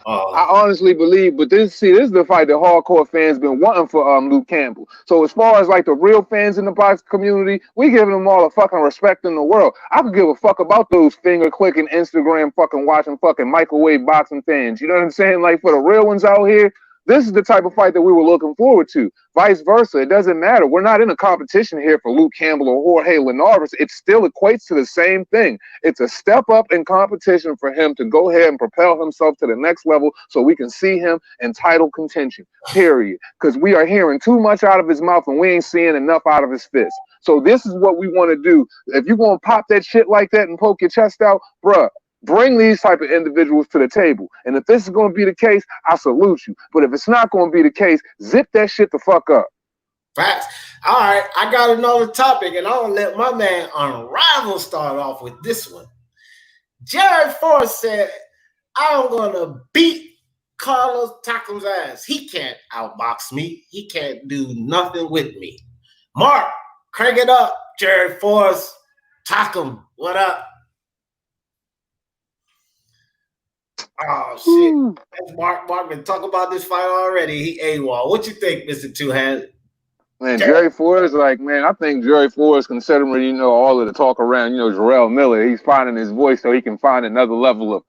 I honestly believe, but this is the fight that hardcore fans been wanting for Luke Campbell. So as far as like the real fans in the box community, we giving them all the fucking respect in the world. I could give a fuck about those finger clicking, Instagram fucking watching fucking microwave boxing fans. You know what I'm saying? Like for the real ones out here, this is the type of fight that we were looking forward to. Vice versa, it doesn't matter. We're not in a competition here for Luke Campbell or Jorge Linares. It still equates to the same thing. It's a step up in competition for him to go ahead and propel himself to the next level so we can see him in title contention, period. Because we are hearing too much out of his mouth and we ain't seeing enough out of his fist. So this is what we want to do. If you're going to pop that shit like that and poke your chest out, bruh, bring these type of individuals to the table. And if this is going to be the case, I salute you. But if it's not going to be the case, zip that shit the fuck up. Facts. All right, I got another topic, and I'm going to let my man Unrivaled start off with this one. Jared Forrest said, I'm going to beat Carlos Takem's ass. He can't outbox me. He can't do nothing with me. Mark, crank it up. Jared Forrest, Takem, what up? Oh shit! Mark been talking about this fight already. He AWOL. What you think, Mr. Two Hands? Man, Jerry Forrest, I think Jerry Forrest, considering all of the talk around, Jarrell Miller, he's finding his voice so he can find another level of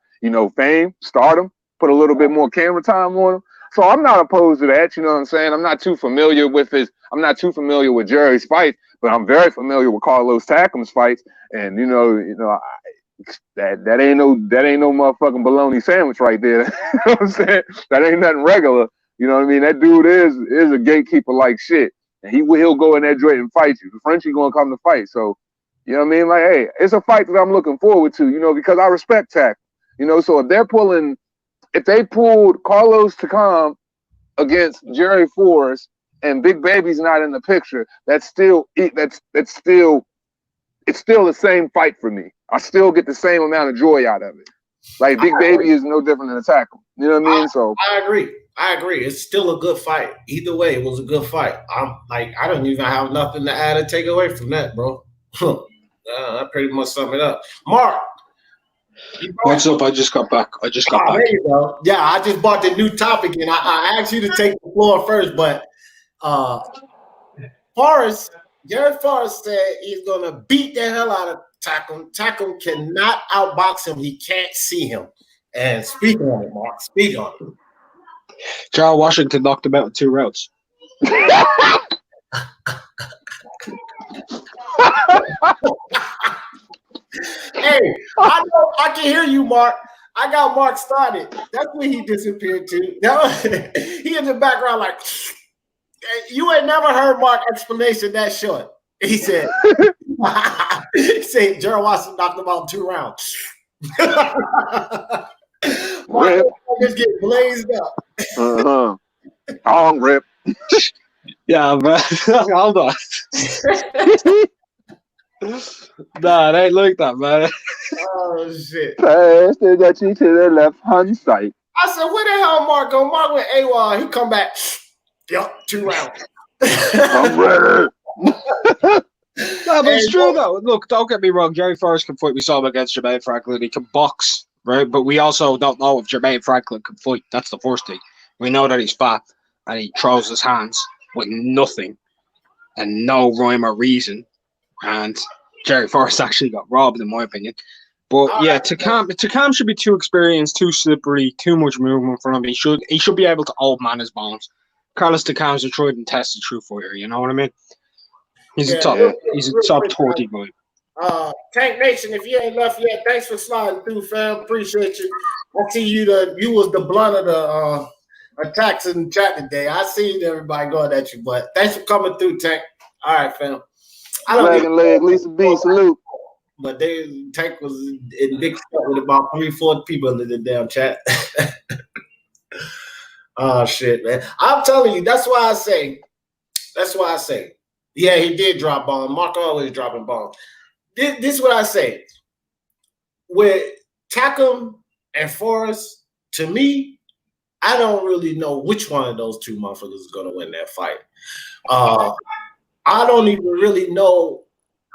fame, stardom, put a little bit more camera time on him. So I'm not opposed to that. You know what I'm saying? I'm not too familiar with Jerry's fight, but I'm very familiar with Carlos Takem's fights, and that ain't no motherfucking bologna sandwich right there. You know what I'm saying? That ain't nothing regular. You know what I mean? That dude is a gatekeeper like shit. And he'll go in that joint and fight you. The Frenchie gonna come to fight. So, you know what I mean? Like, hey, it's a fight that I'm looking forward to, because I respect Tack. So if they pulled Carlos Takam against Jerry Forrest and Big Baby's not in the picture, it's still the same fight for me. I still get the same amount of joy out of it. Like Big Baby is no different than Attack him. You know what I mean? So I agree. It's still a good fight. Either way, it was a good fight. I don't even have nothing to add or take away from that, bro. I pretty much sum it up. Mark. What's up? I just got back. There you go. Yeah, I just bought the new topic and I asked you to take the floor first, but Jared Forrest said he's gonna beat the hell out of Tackle. Tackle cannot outbox him. He can't see him. And speak on it, Mark. Speak on it. Charles Washington knocked him out in 2 rounds. Hey, I know I can hear you, Mark. I got Mark started. That's when he disappeared too. He in the background like, you ain't never heard Mark explanation that short. He said, Gerald Watson knocked him out in 2 rounds. Mark just get blazed up. Long rip. Yeah, but hold on. Nah, it ain't like that, man. Oh shit. Pass that you to the left hand side. I said, where the hell Mark go? Mark went AWOL. He come back. Yup, 2 rounds. I'm ready. No, but it's true though. Look, don't get me wrong. Jerry Forrest can fight. We saw him against Jermaine Franklin. He can box, right? But we also don't know if Jermaine Franklin can fight. That's the first thing. We know that he's fat and he throws his hands with nothing and no rhyme or reason. And Jerry Forrest actually got robbed, in my opinion. But yeah, Takam should be too experienced, too slippery, too much movement for him. He should be able to old man his bones. Carlos Takam's a tried and tested true fighter. You know what I mean? He's a top 20 guy. Tank Nation, if you ain't left yet, thanks for sliding through, fam. Appreciate you. I see you was the blunt of the attacks in the chat today. I seen everybody going at you, but thanks for coming through, Tank. All right, fam. Flag and leg, Lisa B, salute. But Tank was in big stuff with about 3-4 people in the damn chat. Oh shit, man. I'm telling you, that's why I say. Yeah, he did drop bombs. Mark always dropping bombs. This is what I say. With Takum and Forrest, to me, I don't really know which one of those 2 motherfuckers is going to win that fight. I don't even really know.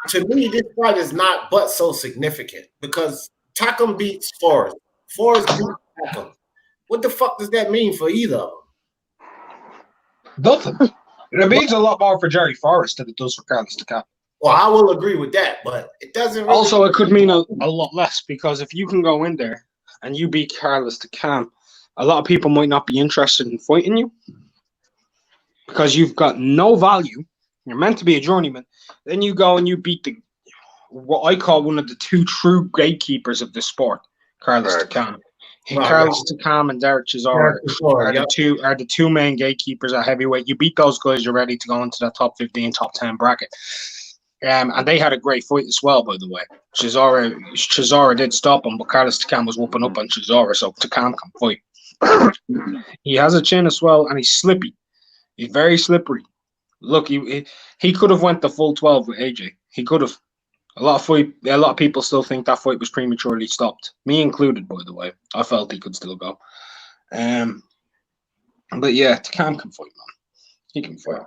To me, this fight is not but so significant because Takum beats Forrest. Forrest beats Takum. What the fuck does that mean for either of them? Nothing. It means a lot more for Jerry Forrest than it does for Carlos Takam. Well, I will agree with that, but it doesn't really... Also, it could mean a lot less because if you can go in there and you beat Carlos Takam, a lot of people might not be interested in fighting you because you've got no value. You're meant to be a journeyman. Then you go and you beat what I call one of the 2 true gatekeepers of the sport, Carlos Takam. Carlos Takam and Derek Chisora are the 2 main gatekeepers at heavyweight. You beat those guys, you're ready to go into that top 15, top 10 bracket. And they had a great fight as well, by the way. Chisora did stop him, but Carlos Takam was whooping up on Chisora, so Takam can fight. He has a chin as well, and he's slippy. He's very slippery. Look, he could have went the full 12 with AJ. He could have. A lot of people still think that fight was prematurely stopped. Me included, by the way. I felt he could still go. But yeah, Takam can fight, man. He can fight.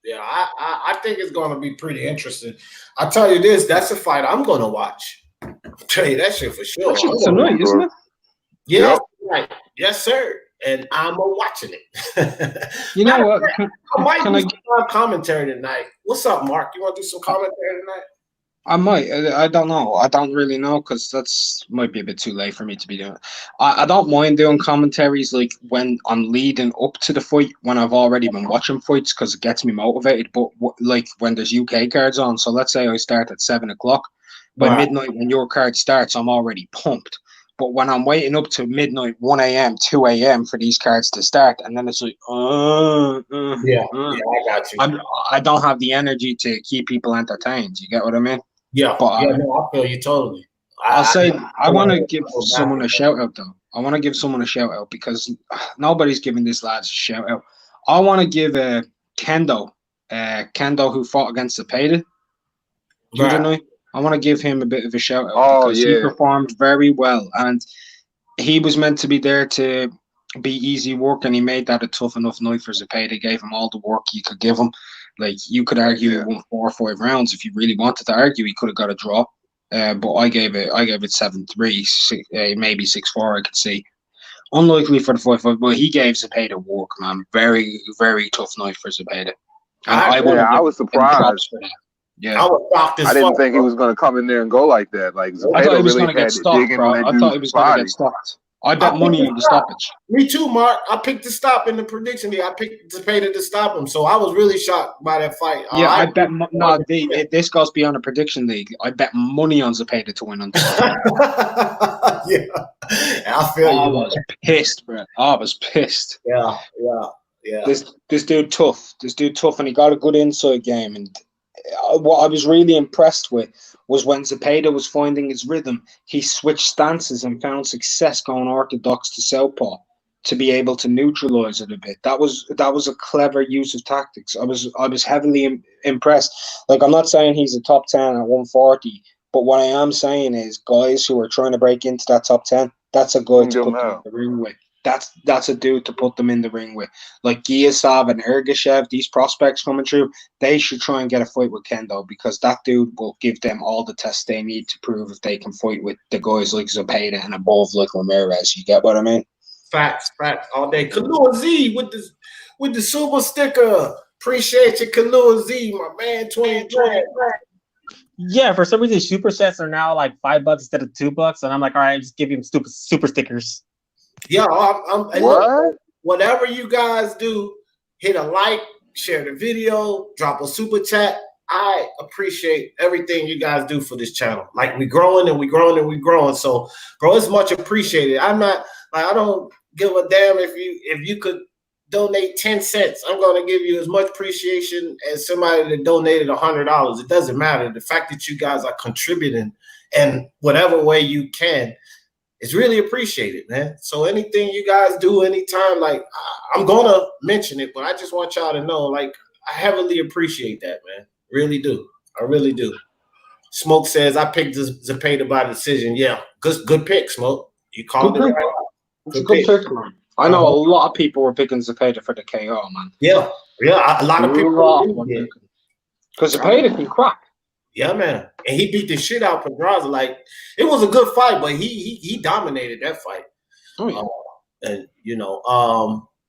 Yeah, I think it's going to be pretty interesting. I'll tell you this, that's a fight I'm going to watch. I'll tell you that shit for sure. That's tonight, isn't it? Yeah, right. Yes, sir. And I'm watching it. You know what? I might do some commentary tonight. What's up, Mark? You want to do some commentary tonight? I might. I don't know. I don't really know because that's might be a bit too late for me to be doing it. I don't mind doing commentaries like when I'm leading up to the fight, when I've already been watching fights because it gets me motivated. But like when there's UK cards on, so let's say I start at 7 o'clock. By midnight, when your card starts, I'm already pumped. But when I'm waiting up to midnight, 1 a.m., 2 a.m. for these cards to start, and then it's like, I got you. I don't have the energy to keep people entertained. You get what I mean? Yeah. But no, I feel you totally. I want to give someone a shout out though. I want to give someone a shout out because nobody's giving this lads a shout out. I want to give Kendo who fought against Zepeda. I want to give him a bit of a shout out because he performed very well and he was meant to be there to be easy work and he made that a tough enough night for Zepeda. Gave him all the work you could give him. Like you could argue he won 4 or 5 rounds if you really wanted to argue. He could have got a draw, but I gave it 7-3, maybe 6-4. I could see. Unlikely for the 5-5, but he gave Zepeda work, man. Very, very tough night for Zepeda. And I was surprised. For that. Yeah, I was shocked as I didn't fuck, think he bro. was going to come in there and go like that. Like I thought he Zepeda was really going to had get to stopped, dig in bro. on that I thought he dude's was going to body. get stopped. I bet money on the stoppage. Me too, Mark. I picked the stop in the prediction. I picked Zepeda to stop him, so I was really shocked by that fight. Yeah, I bet this goes beyond a prediction league. I bet money on Zepeda to win on the stoppage. Yeah, I feel you. I was pissed, bro. I was pissed. Yeah. This dude tough. This dude tough, and he got a good inside game. And what I was really impressed with was when Zepeda was finding his rhythm, he switched stances and found success going orthodox to southpaw to be able to neutralize it a bit. That was a clever use of tactics. I was heavily impressed. Like, I'm not saying he's a top 10 at 140, but what I am saying is guys who are trying to break into that top 10, that's a guy to put them in the ring with. That's a dude to put them in the ring with. Like Giasav and Ergashev, these prospects coming through, they should try and get a fight with Kendo, because that dude will give them all the tests they need to prove if they can fight with the guys like Zepeda and above like Ramirez. You get what I mean? Facts all day. Kalua Z with the super sticker. Appreciate you, Kalua Z, my man. 2020. Yeah, for some reason, super sets are now like $5 instead of $2, and I'm like, all right, just give him super stickers. Yeah, look, whatever you guys do, hit a like, share the video, drop a super chat. I appreciate everything you guys do for this channel. Like, we growing and we growing and we growing. So, bro, it's much appreciated. I don't give a damn if you could donate 10 cents. I'm gonna give you as much appreciation as somebody that donated $100. It doesn't matter. The fact that you guys are contributing in whatever way you can, it's really appreciated, man. So anything you guys do anytime, like, I'm gonna mention it, but I just want y'all to know, like, I heavily appreciate that, man. Really do. I really do. Smoke says I picked Zepeda by decision. Yeah, good pick, Smoke. You called it right. It's a good pick, man. I know a lot of people were picking Zepeda for the KO, man. Yeah, a lot of people did. Because Zepeda can crack. Yeah, man. And he beat the shit out of Pedraza. Like, it was a good fight, but he dominated that fight. Oh, yeah. And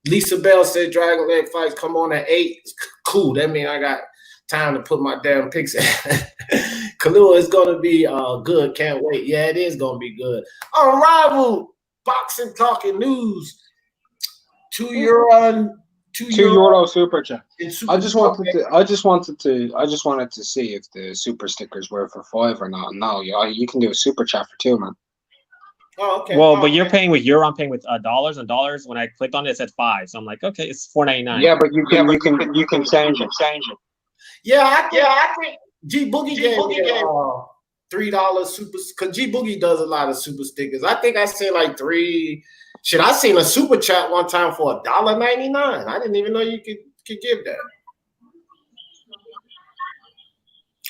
Lisa Bell said Dragon Leg fights come on at 8. It's cool. That means I got time to put my damn picks in. Kalua is gonna be good. Can't wait. Yeah, it is gonna be good. Unrivaled boxing talking news. €2 super chat. I just wanted to see if the super stickers were for 5 or not. No, you can do a super chat for 2, man. Oh, okay. Well, but you're paying with euro. I'm paying with dollars, and dollars. When I clicked on it, it said 5. So I'm like, okay, it's $4.99. Yeah, but you can change it. Yeah, I think G Boogie gave $3 super, because G Boogie does a lot of super stickers. I think I seen like 3. Shit, I seen a super chat one time for $1.99. I didn't even know you could give that.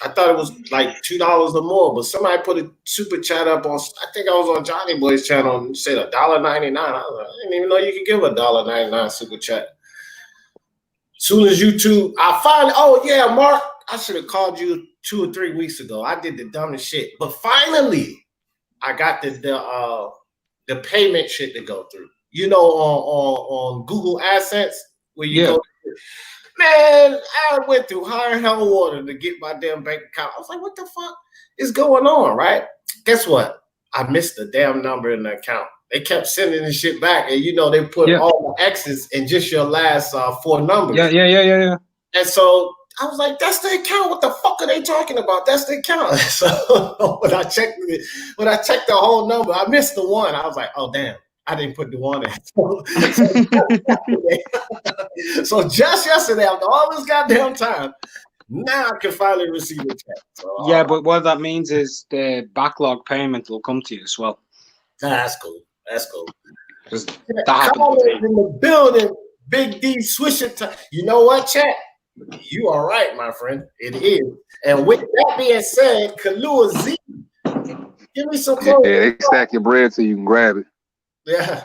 I thought it was like $2 or more, but somebody put a super chat up on. I think I was on Johnny Boy's channel and said $1.99. I didn't even know you could give a $1.99 super chat. Soon as YouTube, I finally. Oh yeah, Mark, I should have called you 2 or 3 weeks ago. I did the dumbest shit, but finally, I got the payment shit to go through. You know, on Google AdSense, where you go. Man, I went through higher hell water to get my damn bank account. I was like, what the fuck is going on, right? Guess what? I missed the damn number in the account. They kept sending the shit back, and they put all the X's in just your last 4 numbers. Yeah. And so I was like, that's the account. What the fuck are they talking about? That's the account. So when I checked the whole number, I missed the 1. I was like, oh damn. I didn't put the 1 in. So just yesterday, after all this goddamn time, now I can finally receive a check. So, yeah, but what that means is the backlog payment will come to you as well. That's cool. That in the building, Big D Swisher time. You know what, chat? You are right, my friend. It is. And with that being said, Kalua Z, give me some clothes. Yeah, they stack your bread so you can grab it. Yeah.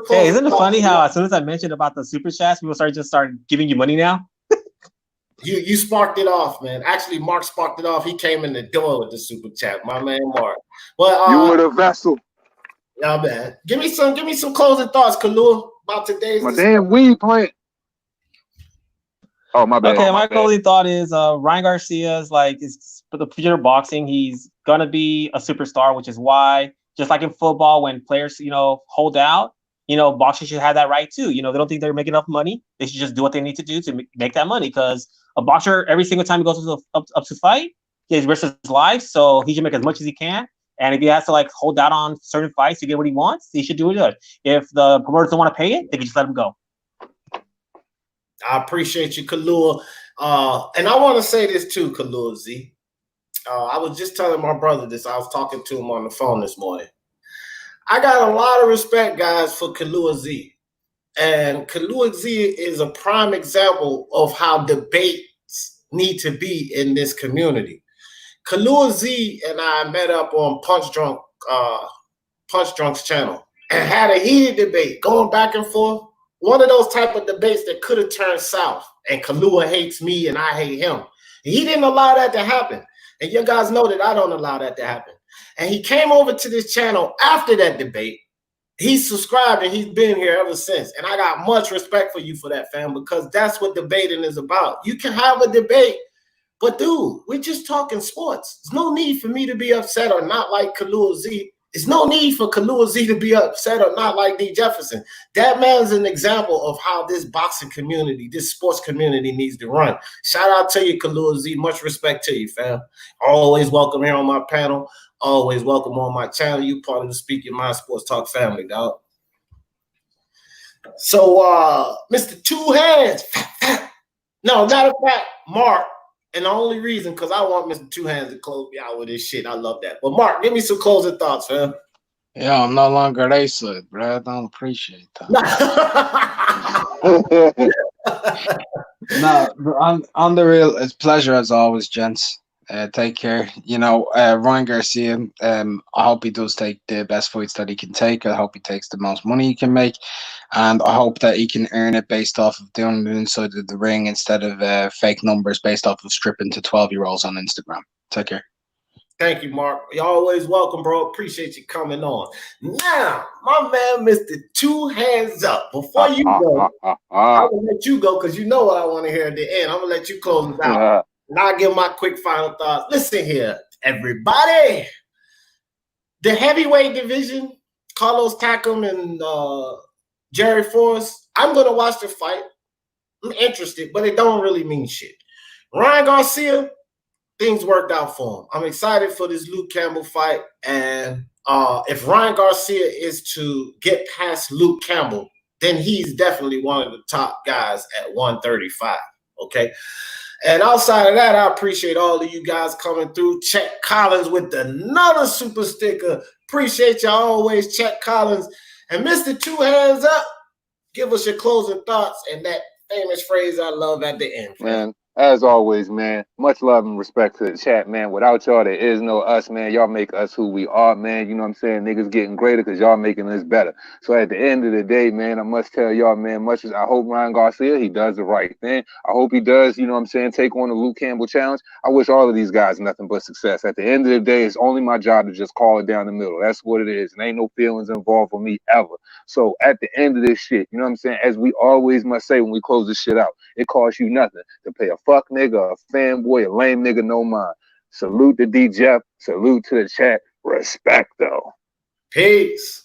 Hey, isn't it funny how as soon as I mentioned about the super chats, people start giving you money now? You sparked it off, man. Actually, Mark sparked it off. He came in the door with the super chat. My man Mark. Well, you were the vessel. Yeah, man. Give me some closing thoughts, Kalua, about today's. My damn weed plant. Oh, my bad. Okay, my closing thought is Ryan Garcia is like is for the future of boxing. He's gonna be a superstar, which is why, just like in football, when players hold out, boxing should have that right too. They don't think they're making enough money. They should just do what they need to do to make that money. Because a boxer, every single time he goes up to fight, he risks his life, so he should make as much as he can. And if he has to hold out on certain fights to get what he wants, he should do it. If the promoters don't want to pay it, they can just let him go. I appreciate you, Kalua. And I want to say this too, Kalua Z. I was just telling my brother this. I was talking to him on the phone this morning. I got a lot of respect, guys, for Kalua Z. And Kalua Z is a prime example of how debates need to be in this community. Kalua Z and I met up on Punch Drunk's channel and had a heated debate going back and forth. One of those type of debates that could have turned south, and Kalua hates me and I hate him. He didn't allow that to happen. And you guys know that I don't allow that to happen. And he came over to this channel after that debate. He's subscribed and he's been here ever since. And I got much respect for you for that, fam, because that's what debating is about. You can have a debate, but dude, we're just talking sports. There's no need for me to be upset or not like Kalua Z. There's no need for Kalua Z to be upset or not like D. Jefferson. That man's an example of how this boxing community, this sports community needs to run. Shout out to you, Kalua Z. Much respect to you, fam. Always welcome here on my panel. Always welcome on my channel. You part of the Speak Your Mind Sports Talk family, dog. So, Mr. Two Hands. No, matter of fact, Mark. And the only reason, because I want Mr. Two Hands to close me out with this shit. I love that. But Mark, give me some closing thoughts, fam. Yeah, I'm no longer racist, bro. I don't appreciate that. No, on the real, it's a pleasure as always, gents. Take care. Ryan Garcia, I hope he does take the best fights that he can take. I hope he takes the most money he can make. And I hope that he can earn it based off of doing it inside of the ring instead of fake numbers based off of stripping to 12-year-olds on Instagram. Take care. Thank you, Mark. You're always welcome, bro. Appreciate you coming on. Now, my man, Mr. Two Hands Up. Before you go, I'm going to let you go because you know what I want to hear at the end. I'm going to let you close it out. And I'll give my quick final thoughts. Listen here, everybody. The heavyweight division, Carlos Takam and Jerry Forrest, I'm going to watch the fight. I'm interested, but it don't really mean shit. Ryan Garcia, things worked out for him. I'm excited for this Luke Campbell fight. And if Ryan Garcia is to get past Luke Campbell, then he's definitely one of the top guys at 135, okay? And outside of that, I appreciate all of you guys coming through. Chet Collins with another super sticker. Appreciate y'all always, Chet Collins. And Mr. Two Hands Up, give us your closing thoughts and that famous phrase I love at the end. Man, as always, man, much love and respect to the chat, man. Without y'all, there is no us, man. Y'all make us who we are, man. You know what I'm saying? Niggas getting greater because y'all making us better. So at the end of the day, man, I must tell y'all, man, much as I hope Ryan Garcia, he does the right thing. I hope he does, you know what I'm saying, take on the Luke Campbell challenge. I wish all of these guys nothing but success. At the end of the day, it's only my job to just call it down the middle. That's what it is. And ain't no feelings involved for me ever. So at the end of this shit, you know what I'm saying, as we always must say when we close this shit out, it costs you nothing to pay a fuck nigga, a fanboy, a lame nigga, no mind. Salute to D Jeff. Salute to the chat. Respect though. Peace.